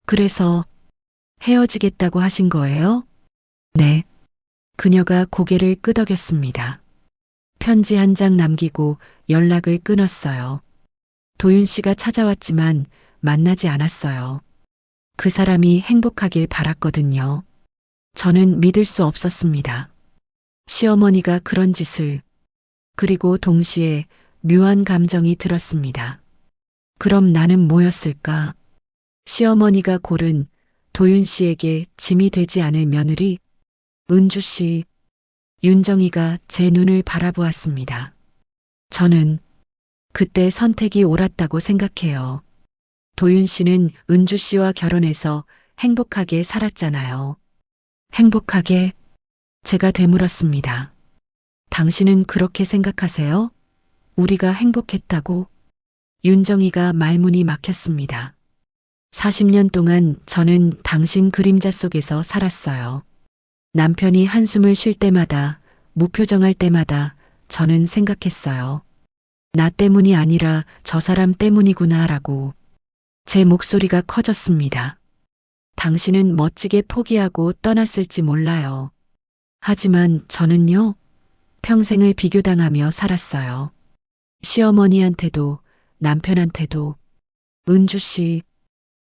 [SPEAKER 1] 그래서 헤어지겠다고 하신 거예요? 네. 그녀가 고개를 끄덕였습니다. 편지 한 장 남기고 연락을 끊었어요. 도윤 씨가 찾아왔지만 만나지 않았어요. 그 사람이 행복하길 바랐거든요. 저는 믿을 수 없었습니다. 시어머니가 그런 짓을. 그리고 동시에 묘한 감정이 들었습니다. 그럼 나는 뭐였을까? 시어머니가 고른 도윤 씨에게 짐이 되지 않을 며느리? 은주 씨. 윤정이가 제 눈을 바라보았습니다. 저는 그때 선택이 옳았다고 생각해요. 도윤 씨는 은주 씨와 결혼해서 행복하게 살았잖아요. 행복하게? 제가 되물었습니다. 당신은 그렇게 생각하세요? 우리가 행복했다고? 윤정이가 말문이 막혔습니다. 40년 동안 저는 당신 그림자 속에서 살았어요. 남편이 한숨을 쉴 때마다, 무표정할 때마다 저는 생각했어요. 나 때문이 아니라 저 사람 때문이구나라고. 제 목소리가 커졌습니다. 당신은 멋지게 포기하고 떠났을지 몰라요. 하지만 저는요, 평생을 비교당하며 살았어요. 시어머니한테도 남편한테도. 은주 씨,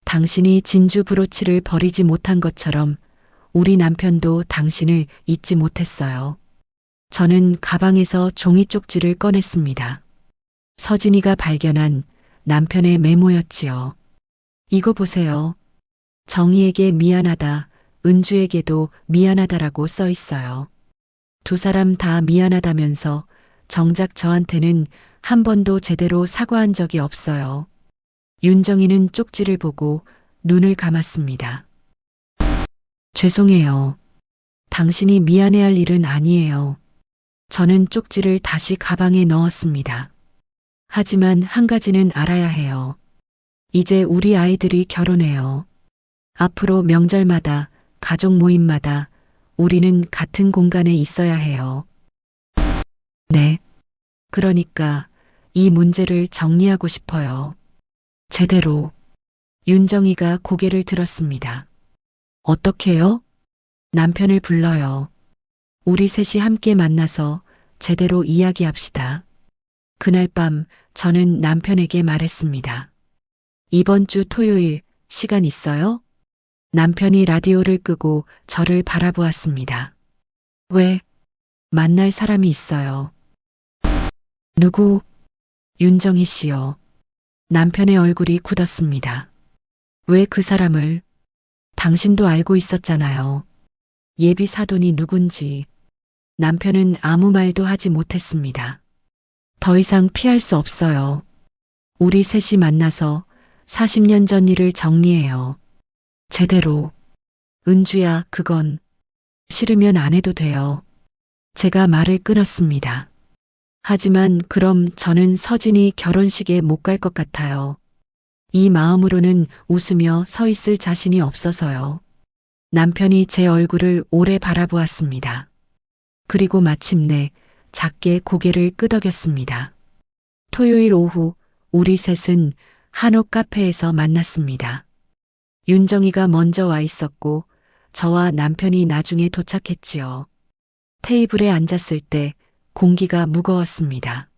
[SPEAKER 1] 당신이 진주 브로치를 버리지 못한 것처럼 우리 남편도 당신을 잊지 못했어요. 저는 가방에서 종이 쪽지를 꺼냈습니다. 서진이가 발견한 남편의 메모였지요. 이거 보세요. 정희에게 미안하다, 은주에게도 미안하다라고 써 있어요. 두 사람 다 미안하다면서 정작 저한테는 한 번도 제대로 사과한 적이 없어요. 윤정이는 쪽지를 보고 눈을 감았습니다. 죄송해요. 당신이 미안해할 일은 아니에요. 저는 쪽지를 다시 가방에 넣었습니다. 하지만 한 가지는 알아야 해요. 이제 우리 아이들이 결혼해요. 앞으로 명절마다, 가족 모임마다 우리는 같은 공간에 있어야 해요. 네. 그러니까 이 문제를 정리하고 싶어요. 제대로. 윤정이가 고개를 들었습니다. 어떻게요? 남편을 불러요. 우리 셋이 함께 만나서 제대로 이야기합시다. 그날 밤 저는 남편에게 말했습니다. 이번 주 토요일 시간 있어요? 남편이 라디오를 끄고 저를 바라보았습니다. 왜? 만날 사람이 있어요. 누구? 윤정희 씨요. 남편의 얼굴이 굳었습니다. 왜 그 사람을? 당신도 알고 있었잖아요. 예비 사돈이 누군지. 남편은 아무 말도 하지 못했습니다. 더 이상 피할 수 없어요. 우리 셋이 만나서 40년 전 일을 정리해요. 제대로. 은주야, 그건 싫으면 안 해도 돼요. 제가 말을 끊었습니다. 하지만 그럼 저는 서진이 결혼식에 못 갈 것 같아요. 이 마음으로는 웃으며 서 있을 자신이 없어서요. 남편이 제 얼굴을 오래 바라보았습니다. 그리고 마침내 작게 고개를 끄덕였습니다. 토요일 오후 우리 셋은 한옥 카페에서 만났습니다. 윤정이가 먼저 와 있었고 저와 남편이 나중에 도착했지요. 테이블에 앉았을 때 공기가 무거웠습니다.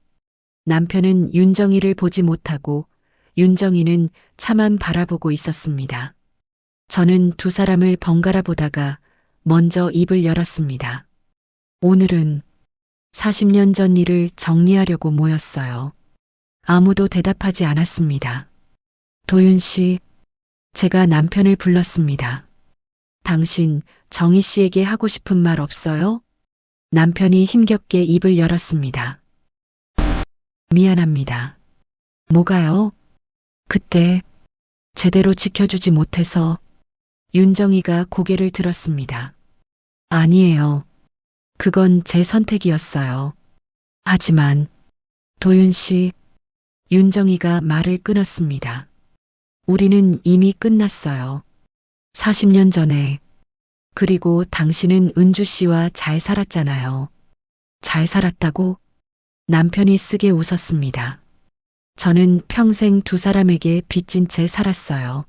[SPEAKER 1] 남편은 윤정이를 보지 못하고 윤정이는 차만 바라보고 있었습니다. 저는 두 사람을 번갈아 보다가 먼저 입을 열었습니다. 오늘은 40년 전 일을 정리하려고 모였어요. 아무도 대답하지 않았습니다. 도윤 씨, 제가 남편을 불렀습니다. 당신 정희 씨에게 하고 싶은 말 없어요? 남편이 힘겹게 입을 열었습니다. 미안합니다. 뭐가요? 그때 제대로 지켜주지 못해서 윤정이가 고개를 들었습니다. 아니에요. 그건 제 선택이었어요. 하지만 도윤 씨, 윤정이가 말을 끊었습니다. 우리는 이미 끝났어요. 40년 전에. 그리고 당신은 은주 씨와 잘 살았잖아요. 잘 살았다고? 남편이 쓰게 웃었습니다. 저는 평생 두 사람에게 빚진 채 살았어요.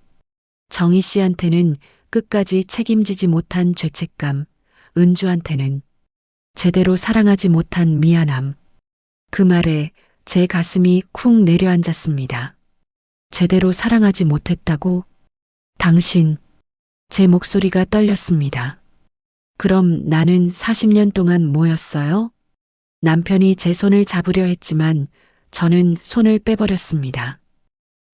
[SPEAKER 1] 정희 씨한테는 끝까지 책임지지 못한 죄책감, 은주한테는 제대로 사랑하지 못한 미안함. 그 말에 제 가슴이 쿵 내려앉았습니다. 제대로 사랑하지 못했다고? 당신, 제 목소리가 떨렸습니다. 그럼 나는 40년 동안 뭐였어요? 남편이 제 손을 잡으려 했지만 저는 손을 빼버렸습니다.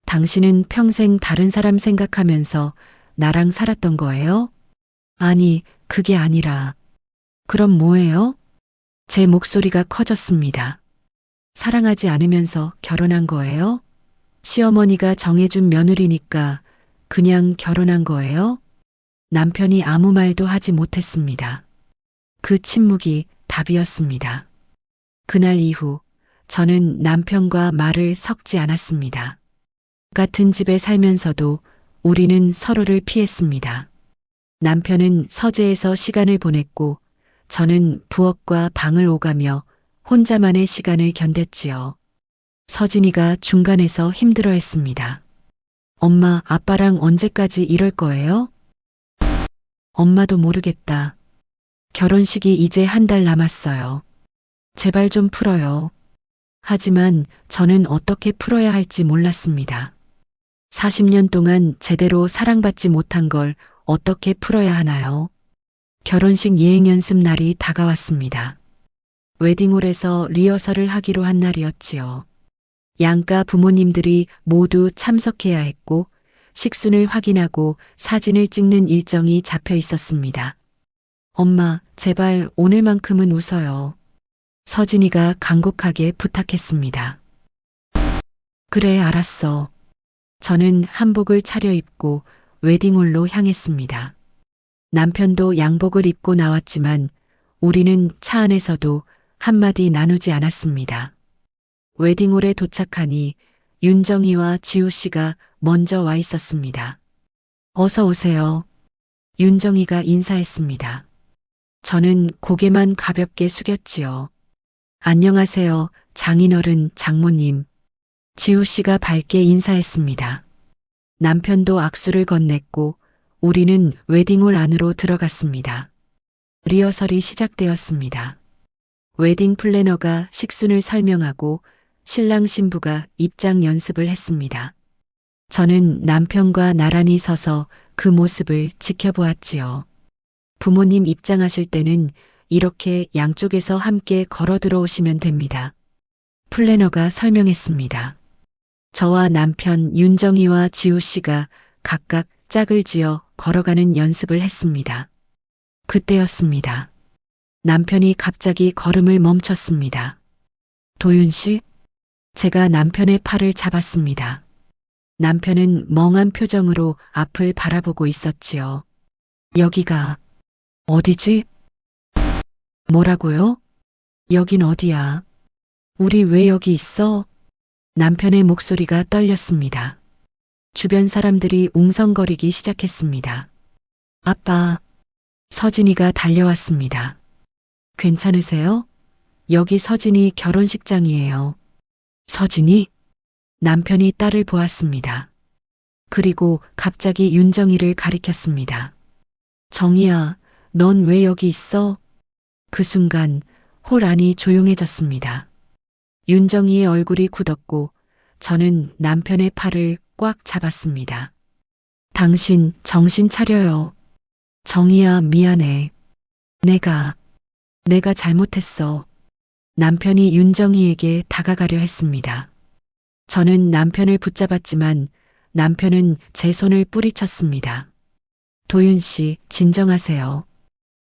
[SPEAKER 1] 당신은 평생 다른 사람 생각하면서 나랑 살았던 거예요? 아니, 그게 아니라. 그럼 뭐예요? 제 목소리가 커졌습니다. 사랑하지 않으면서 결혼한 거예요? 시어머니가 정해준 며느리니까 그냥 결혼한 거예요? 남편이 아무 말도 하지 못했습니다. 그 침묵이 답이었습니다. 그날 이후 저는 남편과 말을 섞지 않았습니다. 같은 집에 살면서도 우리는 서로를 피했습니다. 남편은 서재에서 시간을 보냈고 저는 부엌과 방을 오가며 혼자만의 시간을 견뎠지요. 서진이가 중간에서 힘들어했습니다. 엄마, 아빠랑 언제까지 이럴 거예요? 엄마도 모르겠다. 결혼식이 이제 한 달 남았어요. 제발 좀 풀어요. 하지만 저는 어떻게 풀어야 할지 몰랐습니다. 40년 동안 제대로 사랑받지 못한 걸 어떻게 풀어야 하나요? 결혼식 예행 연습 날이 다가왔습니다. 웨딩홀에서 리허설을 하기로 한 날이었지요. 양가 부모님들이 모두 참석해야 했고 식순을 확인하고 사진을 찍는 일정이 잡혀 있었습니다. 엄마, 제발 오늘만큼은 웃어요. 서진이가 간곡하게 부탁했습니다. 그래, 알았어. 저는 한복을 차려입고 웨딩홀로 향했습니다. 남편도 양복을 입고 나왔지만 우리는 차 안에서도 한마디 나누지 않았습니다. 웨딩홀에 도착하니 윤정이와 지우 씨가 먼저 와 있었습니다. 어서 오세요. 윤정이가 인사했습니다. 저는 고개만 가볍게 숙였지요. 안녕하세요, 장인어른, 장모님. 지우 씨가 밝게 인사했습니다. 남편도 악수를 건넸고 우리는 웨딩홀 안으로 들어갔습니다. 리허설이 시작되었습니다. 웨딩 플래너가 식순을 설명하고 신랑 신부가 입장 연습을 했습니다. 저는 남편과 나란히 서서 그 모습을 지켜보았지요. 부모님 입장하실 때는 이렇게 양쪽에서 함께 걸어 들어오시면 됩니다. 플래너가 설명했습니다. 저와 남편 윤정이와 지우 씨가 각각 짝을 지어 걸어가는 연습을 했습니다. 그때였습니다. 남편이 갑자기 걸음을 멈췄습니다. 도윤 씨? 제가 남편의 팔을 잡았습니다. 남편은 멍한 표정으로 앞을 바라보고 있었지요. 여기가 어디지? 뭐라고요? 여긴 어디야? 우리 왜 여기 있어? 남편의 목소리가 떨렸습니다. 주변 사람들이 웅성거리기 시작했습니다. 아빠, 서진이가 달려왔습니다. 괜찮으세요? 여기 서진이 결혼식장이에요. 서진이? 남편이 딸을 보았습니다. 그리고 갑자기 윤정이를 가리켰습니다. 정희야, 넌 왜 여기 있어? 그 순간 홀 안이 조용해졌습니다. 윤정이의 얼굴이 굳었고 저는 남편의 팔을 꽉 잡았습니다. 당신 정신 차려요. 정희야, 미안해. 내가 잘못했어. 남편이 윤정이에게 다가가려 했습니다. 저는 남편을 붙잡았지만 남편은 제 손을 뿌리쳤습니다. 도윤 씨, 진정하세요.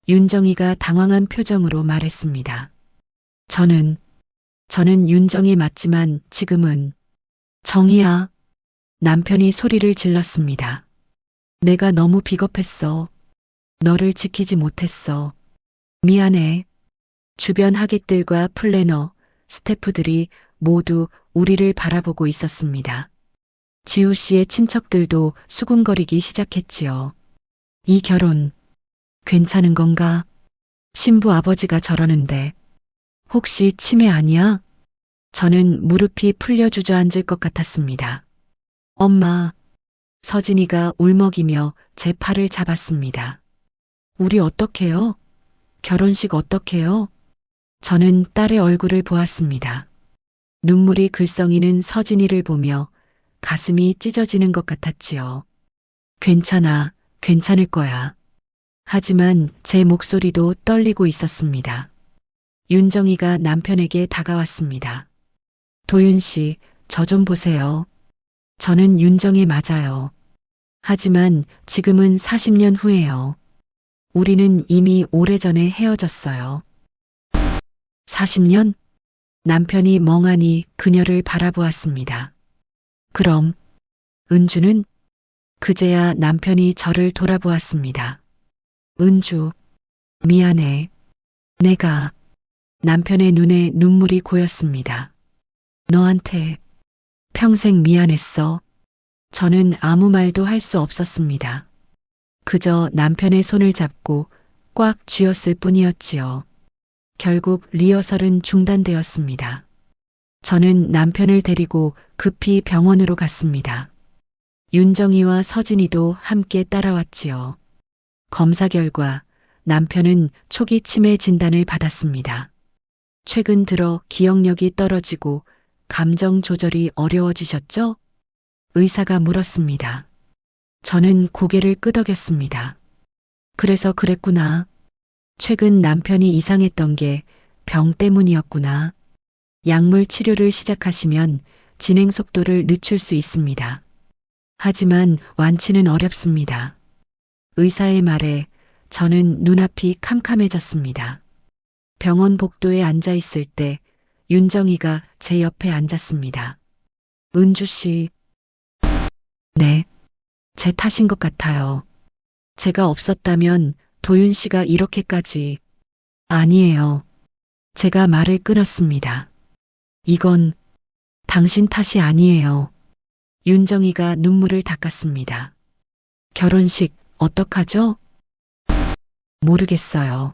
[SPEAKER 1] 윤정이가 당황한 표정으로 말했습니다. 저는 윤정이 맞지만 지금은 정희야. 남편이 소리를 질렀습니다. 내가 너무 비겁했어. 너를 지키지 못했어. 미안해. 주변 하객들과 플래너, 스태프들이 모두 우리를 바라보고 있었습니다. 지우 씨의 친척들도 수군거리기 시작했지요. 이 결혼 괜찮은 건가? 신부 아버지가 저러는데 혹시 치매 아니야? 저는 무릎이 풀려 주저앉을 것 같았습니다. 엄마, 서진이가 울먹이며 제 팔을 잡았습니다. 우리 어떡해요? 결혼식 어떡해요? 저는 딸의 얼굴을 보았습니다. 눈물이 글썽이는 서진이를 보며 가슴이 찢어지는 것 같았지요. 괜찮아, 괜찮을 거야. 하지만 제 목소리도 떨리고 있었습니다. 윤정이가 남편에게 다가왔습니다. 도윤 씨, 저 좀 보세요. 저는 윤정이 맞아요. 하지만 지금은 40년 후예요. 우리는 이미 오래전에 헤어졌어요. 40년? 남편이 멍하니 그녀를 바라보았습니다. 그럼 은주는? 그제야 남편이 저를 돌아보았습니다. 은주, 미안해. 남편의 눈에 눈물이 고였습니다. 너한테 평생 미안했어. 저는 아무 말도 할 수 없었습니다. 그저 남편의 손을 잡고 꽉 쥐었을 뿐이었지요. 결국 리허설은 중단되었습니다. 저는 남편을 데리고 급히 병원으로 갔습니다. 윤정이와 서진이도 함께 따라왔지요. 검사 결과 남편은 초기 치매 진단을 받았습니다. 최근 들어 기억력이 떨어지고 감정 조절이 어려워지셨죠? 의사가 물었습니다. 저는 고개를 끄덕였습니다. 그래서 그랬구나. 최근 남편이 이상했던 게 병 때문이었구나. 약물 치료를 시작하시면 진행 속도를 늦출 수 있습니다. 하지만 완치는 어렵습니다. 의사의 말에 저는 눈앞이 캄캄해졌습니다. 병원 복도에 앉아 있을 때 윤정이가 제 옆에 앉았습니다. 은주 씨. 네, 제 탓인 것 같아요. 제가 없었다면 도윤 씨가 이렇게까지. 아니에요. 제가 말을 끊었습니다. 이건 당신 탓이 아니에요. 윤정이가 눈물을 닦았습니다. 결혼식 어떡하죠? 모르겠어요.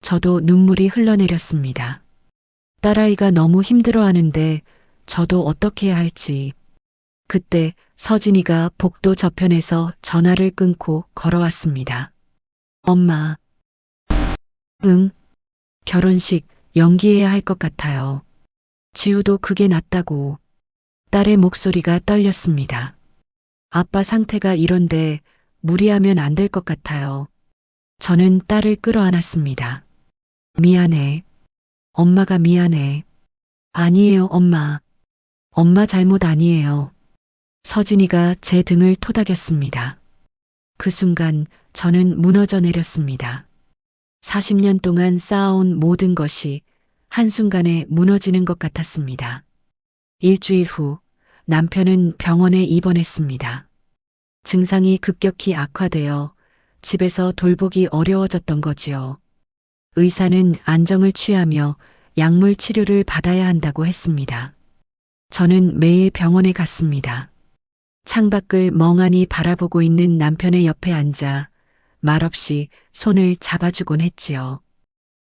[SPEAKER 1] 저도 눈물이 흘러내렸습니다. 딸아이가 너무 힘들어하는데 저도 어떻게 해야 할지. 그때 서진이가 복도 저편에서 전화를 끊고 걸어왔습니다. 엄마. 응. 결혼식 연기해야 할 것 같아요. 지우도 그게 낫다고. 딸의 목소리가 떨렸습니다. 아빠 상태가 이런데 무리하면 안 될 것 같아요. 저는 딸을 끌어안았습니다. 미안해. 엄마가 미안해. 아니에요, 엄마. 엄마 잘못 아니에요. 서진이가 제 등을 토닥였습니다. 그 순간 저는 무너져 내렸습니다. 40년 동안 쌓아온 모든 것이 한순간에 무너지는 것 같았습니다. 일주일 후 남편은 병원에 입원했습니다. 증상이 급격히 악화되어 집에서 돌보기 어려워졌던 거지요. 의사는 안정을 취하며 약물 치료를 받아야 한다고 했습니다. 저는 매일 병원에 갔습니다. 창밖을 멍하니 바라보고 있는 남편의 옆에 앉아 말없이 손을 잡아주곤 했지요.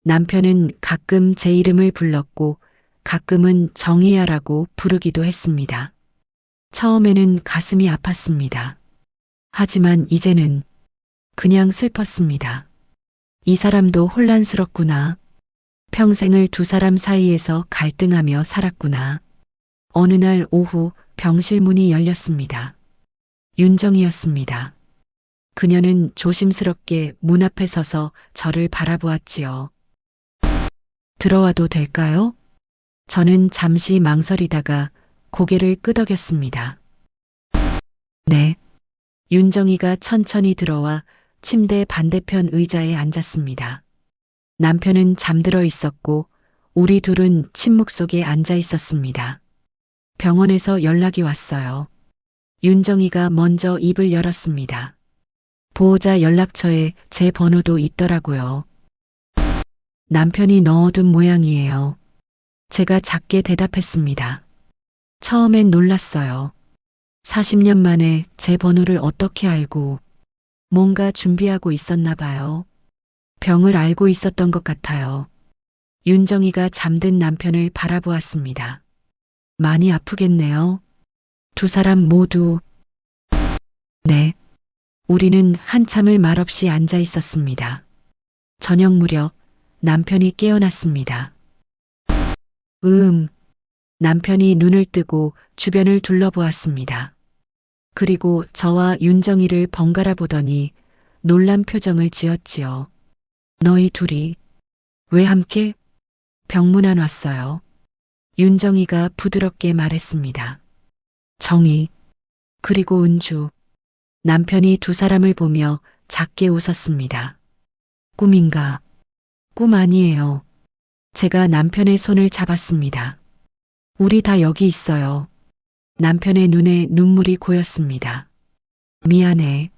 [SPEAKER 1] 남편은 가끔 제 이름을 불렀고 가끔은 정희야라고 부르기도 했습니다. 처음에는 가슴이 아팠습니다. 하지만 이제는 그냥 슬펐습니다. 이 사람도 혼란스럽구나. 평생을 두 사람 사이에서 갈등하며 살았구나. 어느 날 오후 병실 문이 열렸습니다. 윤정이었습니다. 그녀는 조심스럽게 문 앞에 서서 저를 바라보았지요. 들어와도 될까요? 저는 잠시 망설이다가 고개를 끄덕였습니다. 네. 윤정이가 천천히 들어와 침대 반대편 의자에 앉았습니다. 남편은 잠들어 있었고 우리 둘은 침묵 속에 앉아 있었습니다. 병원에서 연락이 왔어요. 윤정이가 먼저 입을 열었습니다. 보호자 연락처에 제 번호도 있더라고요. 남편이 넣어둔 모양이에요. 제가 작게 대답했습니다. 처음엔 놀랐어요. 40년 만에 제 번호를 어떻게 알고 뭔가 준비하고 있었나 봐요. 병을 알고 있었던 것 같아요. 윤정이가 잠든 남편을 바라보았습니다. 많이 아프겠네요. 두 사람 모두. 네. 우리는 한참을 말없이 앉아 있었습니다. 저녁 무렵 남편이 깨어났습니다. 남편이 눈을 뜨고 주변을 둘러보았습니다. 그리고 저와 윤정이를 번갈아 보더니 놀란 표정을 지었지요. 너희 둘이 왜 함께? 병문안 왔어요. 윤정이가 부드럽게 말했습니다. 정희, 그리고 은주. 남편이 두 사람을 보며 작게 웃었습니다. 꿈인가? 꿈 아니에요. 제가 남편의 손을 잡았습니다. 우리 다 여기 있어요. 남편의 눈에 눈물이 고였습니다. 미안해.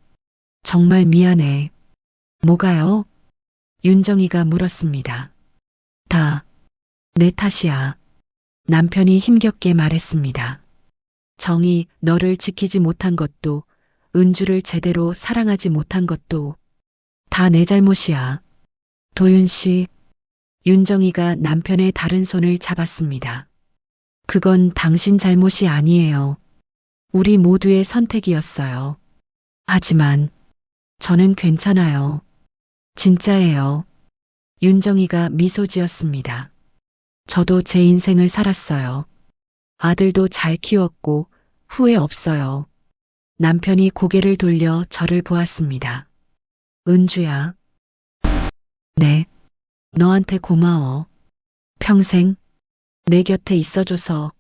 [SPEAKER 1] 정말 미안해. 뭐가요? 윤정이가 물었습니다. 다 내 탓이야. 남편이 힘겹게 말했습니다. 정이 너를 지키지 못한 것도 은주를 제대로 사랑하지 못한 것도 다 내 잘못이야. 도윤 씨. 윤정이가 남편의 다른 손을 잡았습니다. 그건 당신 잘못이 아니에요. 우리 모두의 선택이었어요. 하지만 저는 괜찮아요. 진짜예요. 윤정이가 미소 지었습니다. 저도 제 인생을 살았어요. 아들도 잘 키웠고 후회 없어요. 남편이 고개를 돌려 저를 보았습니다. 은주야. 네. 너한테 고마워. 평생 내 곁에 있어줘서.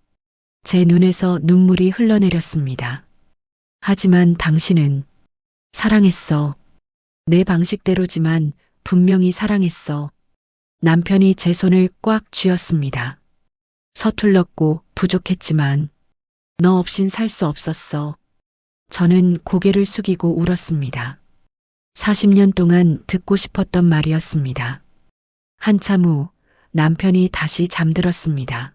[SPEAKER 1] 제 눈에서 눈물이 흘러내렸습니다. 하지만 당신은 사랑했어. 내 방식대로지만 분명히 사랑했어. 남편이 제 손을 꽉 쥐었습니다. 서툴렀고 부족했지만 너 없인 살 수 없었어. 저는 고개를 숙이고 울었습니다. 40년 동안 듣고 싶었던 말이었습니다. 한참 후 남편이 다시 잠들었습니다.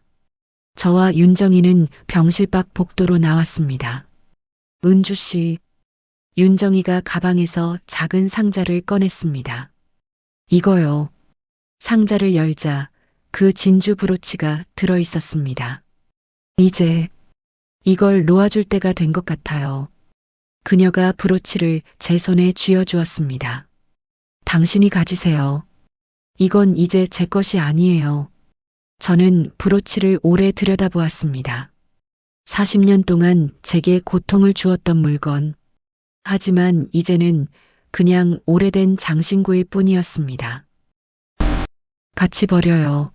[SPEAKER 1] 저와 윤정이는 병실 밖 복도로 나왔습니다. 은주 씨. 윤정이가 가방에서 작은 상자를 꺼냈습니다. 이거요. 상자를 열자 그 진주 브로치가 들어 있었습니다. 이제 이걸 놓아줄 때가 된 것 같아요. 그녀가 브로치를 제 손에 쥐어주었습니다. 당신이 가지세요. 이건 이제 제 것이 아니에요. 저는 브로치를 오래 들여다보았습니다. 40년 동안 제게 고통을 주었던 물건. 하지만 이제는 그냥 오래된 장신구일 뿐이었습니다. 같이 버려요.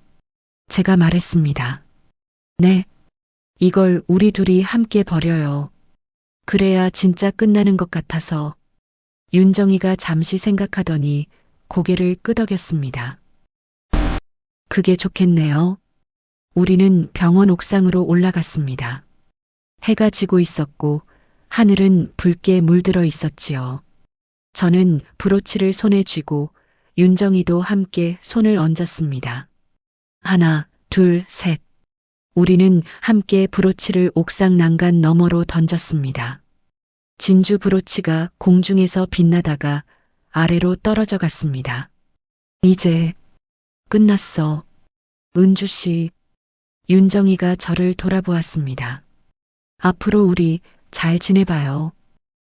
[SPEAKER 1] 제가 말했습니다. 네. 이걸 우리 둘이 함께 버려요. 그래야 진짜 끝나는 것 같아서. 윤정이가 잠시 생각하더니 고개를 끄덕였습니다. 그게 좋겠네요. 우리는 병원 옥상으로 올라갔습니다. 해가 지고 있었고 하늘은 붉게 물들어 있었지요. 저는 브로치를 손에 쥐고 윤정이도 함께 손을 얹었습니다. 하나, 둘, 셋. 우리는 함께 브로치를 옥상 난간 너머로 던졌습니다. 진주 브로치가 공중에서 빛나다가 아래로 떨어져 갔습니다. 이제 끝났어. 은주 씨. 윤정이가 저를 돌아보았습니다. 앞으로 우리 잘 지내봐요.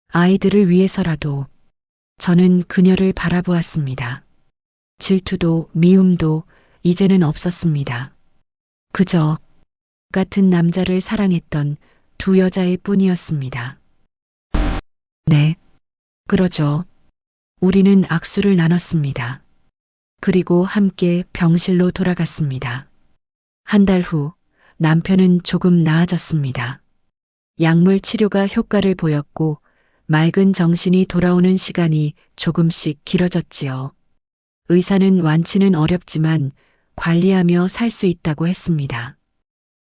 [SPEAKER 1] 아이들을 위해서라도. 저는 그녀를 바라보았습니다. 질투도 미움도 이제는 없었습니다. 그저 같은 남자를 사랑했던 두 여자일 뿐이었습니다. 네, 그러죠. 우리는 악수를 나눴습니다. 그리고 함께 병실로 돌아갔습니다. 한 달 후 남편은 조금 나아졌습니다. 약물 치료가 효과를 보였고 맑은 정신이 돌아오는 시간이 조금씩 길어졌지요. 의사는 완치는 어렵지만 관리하며 살 수 있다고 했습니다.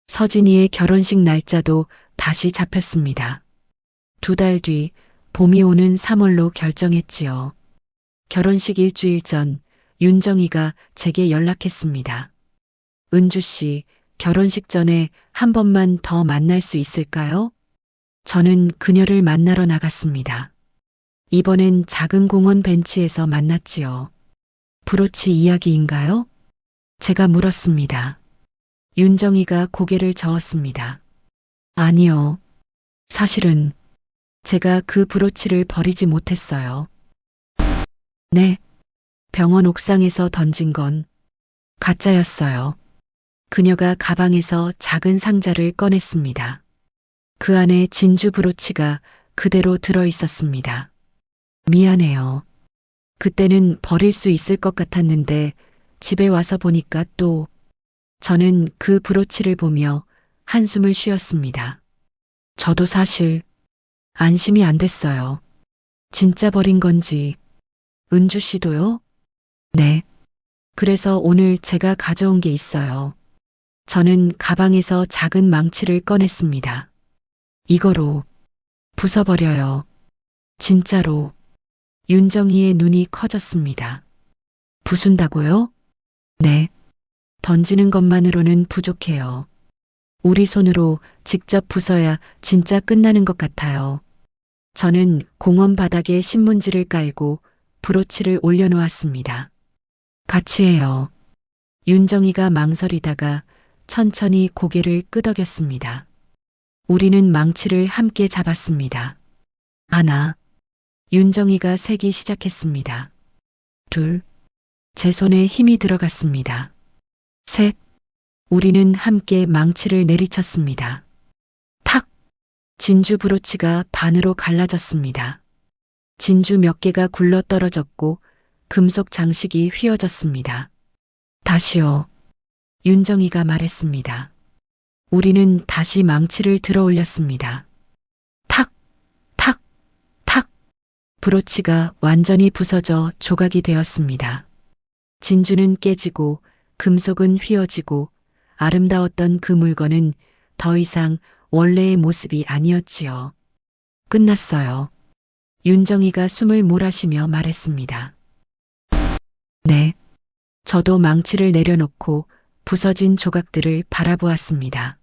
[SPEAKER 1] 서진이의 결혼식 날짜도 다시 잡혔습니다. 두 달 뒤 봄이 오는 3월로 결정했지요. 결혼식 일주일 전 윤정이가 제게 연락했습니다. 은주 씨, 결혼식 전에 한 번만 더 만날 수 있을까요? 저는 그녀를 만나러 나갔습니다. 이번엔 작은 공원 벤치에서 만났지요. 브로치 이야기인가요? 제가 물었습니다. 윤정이가 고개를 저었습니다. 아니요. 사실은 제가 그 브로치를 버리지 못했어요. 네. 병원 옥상에서 던진 건 가짜였어요. 그녀가 가방에서 작은 상자를 꺼냈습니다. 그 안에 진주 브로치가 그대로 들어 있었습니다. 미안해요. 그때는 버릴 수 있을 것 같았는데 집에 와서 보니까 또. 저는 그 브로치를 보며 한숨을 쉬었습니다. 저도 사실 안심이 안 됐어요. 진짜 버린 건지. 은주 씨도요? 네. 그래서 오늘 제가 가져온 게 있어요. 저는 가방에서 작은 망치를 꺼냈습니다. 이거로 부숴버려요. 진짜로. 윤정희의 눈이 커졌습니다. 부순다고요? 네. 던지는 것만으로는 부족해요. 우리 손으로 직접 부숴야 진짜 끝나는 것 같아요. 저는 공원 바닥에 신문지를 깔고 브로치를 올려놓았습니다. 같이 해요. 윤정이가 망설이다가 천천히 고개를 끄덕였습니다. 우리는 망치를 함께 잡았습니다. 하나. 윤정이가 세기 시작했습니다. 둘. 제 손에 힘이 들어갔습니다. 셋. 우리는 함께 망치를 내리쳤습니다. 탁! 진주 브로치가 반으로 갈라졌습니다. 진주 몇 개가 굴러 떨어졌고 금속 장식이 휘어졌습니다. 다시요. 윤정이가 말했습니다. 우리는 다시 망치를 들어 올렸습니다. 탁! 탁! 탁! 브로치가 완전히 부서져 조각이 되었습니다. 진주는 깨지고 금속은 휘어지고 아름다웠던 그 물건은 더 이상 원래의 모습이 아니었지요. 끝났어요. 윤정이가 숨을 몰아쉬며 말했습니다. 네. 저도 망치를 내려놓고 부서진 조각들을 바라보았습니다.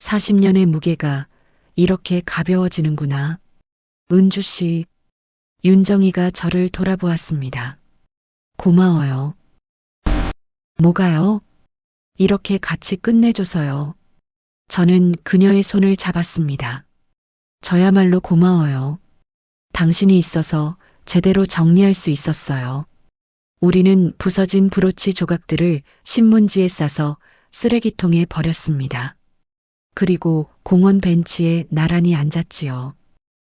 [SPEAKER 1] 40년의 무게가 이렇게 가벼워지는구나. 은주 씨. 윤정이가 저를 돌아보았습니다. 고마워요. 뭐가요? 이렇게 같이 끝내줘서요. 저는 그녀의 손을 잡았습니다. 저야말로 고마워요. 당신이 있어서 제대로 정리할 수 있었어요. 우리는 부서진 브로치 조각들을 신문지에 싸서 쓰레기통에 버렸습니다. 그리고 공원 벤치에 나란히 앉았지요.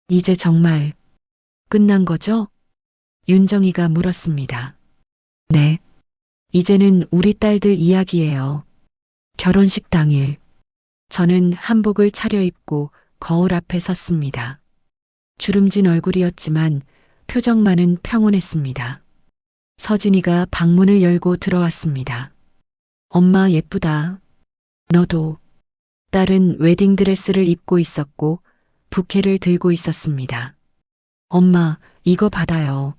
[SPEAKER 1] 이제 정말 끝난 거죠? 윤정이가 물었습니다. 네. 이제는 우리 딸들 이야기예요. 결혼식 당일. 저는 한복을 차려입고 거울 앞에 섰습니다. 주름진 얼굴이었지만 표정만은 평온했습니다. 서진이가 방문을 열고 들어왔습니다. 엄마 예쁘다. 너도. 딸은 웨딩드레스를 입고 있었고 부케를 들고 있었습니다. 엄마, 이거 받아요.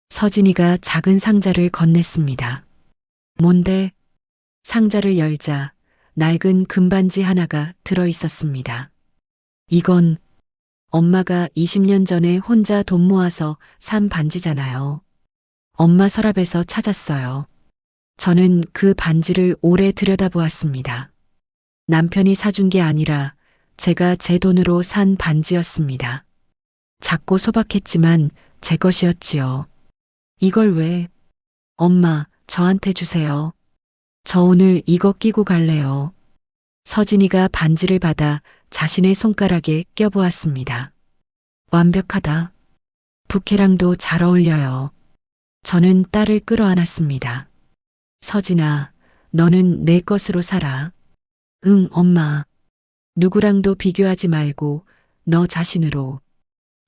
[SPEAKER 1] 서진이가 작은 상자를 건넸습니다. 뭔데? 상자를 열자 낡은 금반지 하나가 들어 있었습니다. 이건 엄마가 20년 전에 혼자 돈 모아서 산 반지잖아요. 엄마 서랍에서 찾았어요. 저는 그 반지를 오래 들여다보았습니다. 남편이 사준 게 아니라 제가 제 돈으로 산 반지였습니다. 작고 소박했지만 제 것이었지요. 이걸 왜? 엄마, 저한테 주세요. 저 오늘 이거 끼고 갈래요. 서진이가 반지를 받아 자신의 손가락에 껴보았습니다. 완벽하다. 부케랑도 잘 어울려요. 저는 딸을 끌어안았습니다. 서진아, 너는 내 것으로 살아. 응, 엄마. 누구랑도 비교하지 말고 너 자신으로.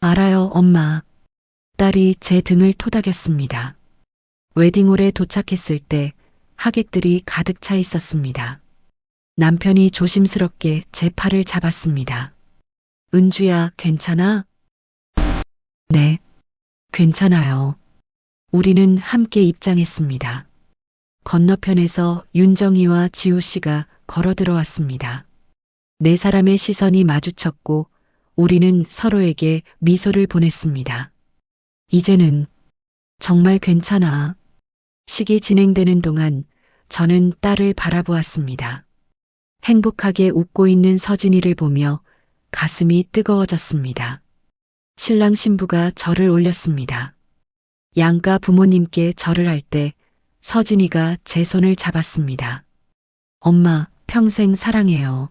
[SPEAKER 1] 알아요, 엄마. 딸이 제 등을 토닥였습니다. 웨딩홀에 도착했을 때 하객들이 가득 차 있었습니다. 남편이 조심스럽게 제 팔을 잡았습니다. 은주야, 괜찮아? 네, 괜찮아요. 우리는 함께 입장했습니다. 건너편에서 윤정이와 지우 씨가 걸어 들어왔습니다. 네 사람의 시선이 마주쳤고 우리는 서로에게 미소를 보냈습니다. 이제는 정말 괜찮아. 식이 진행되는 동안 저는 딸을 바라보았습니다. 행복하게 웃고 있는 서진이를 보며 가슴이 뜨거워졌습니다. 신랑 신부가 절을 올렸습니다. 양가 부모님께 절을 할 때 서진이가 제 손을 잡았습니다. 엄마, 평생 사랑해요.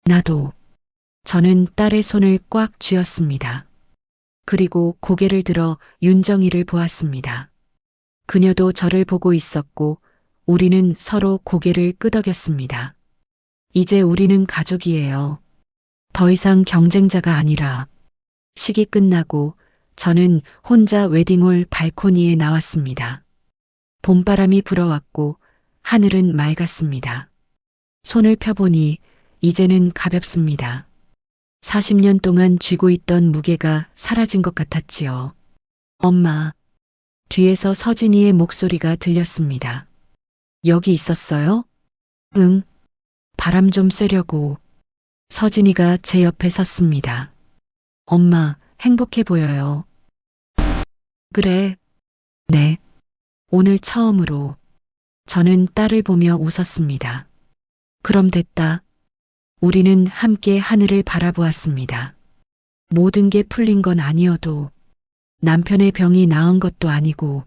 [SPEAKER 1] 나도. 저는 딸의 손을 꽉 쥐었습니다. 그리고 고개를 들어 윤정이를 보았습니다. 그녀도 저를 보고 있었고 우리는 서로 고개를 끄덕였습니다. 이제 우리는 가족이에요. 더 이상 경쟁자가 아니라. 식이 끝나고 저는 혼자 웨딩홀 발코니에 나왔습니다. 봄바람이 불어왔고 하늘은 맑았습니다. 손을 펴보니 이제는 가볍습니다. 40년 동안 쥐고 있던 무게가 사라진 것 같았지요. 엄마. 뒤에서 서진이의 목소리가 들렸습니다. 여기 있었어요? 응. 바람 좀 쐬려고. 서진이가 제 옆에 섰습니다. 엄마, 행복해 보여요. 그래. 네. 오늘 처음으로. 저는 딸을 보며 웃었습니다. 그럼 됐다. 우리는 함께 하늘을 바라보았습니다. 모든 게 풀린 건 아니어도 남편의 병이 나은 것도 아니고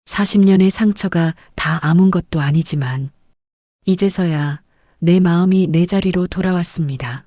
[SPEAKER 1] 40년의 상처가 다 아문 것도 아니지만 이제서야 내 마음이 내 자리로 돌아왔습니다.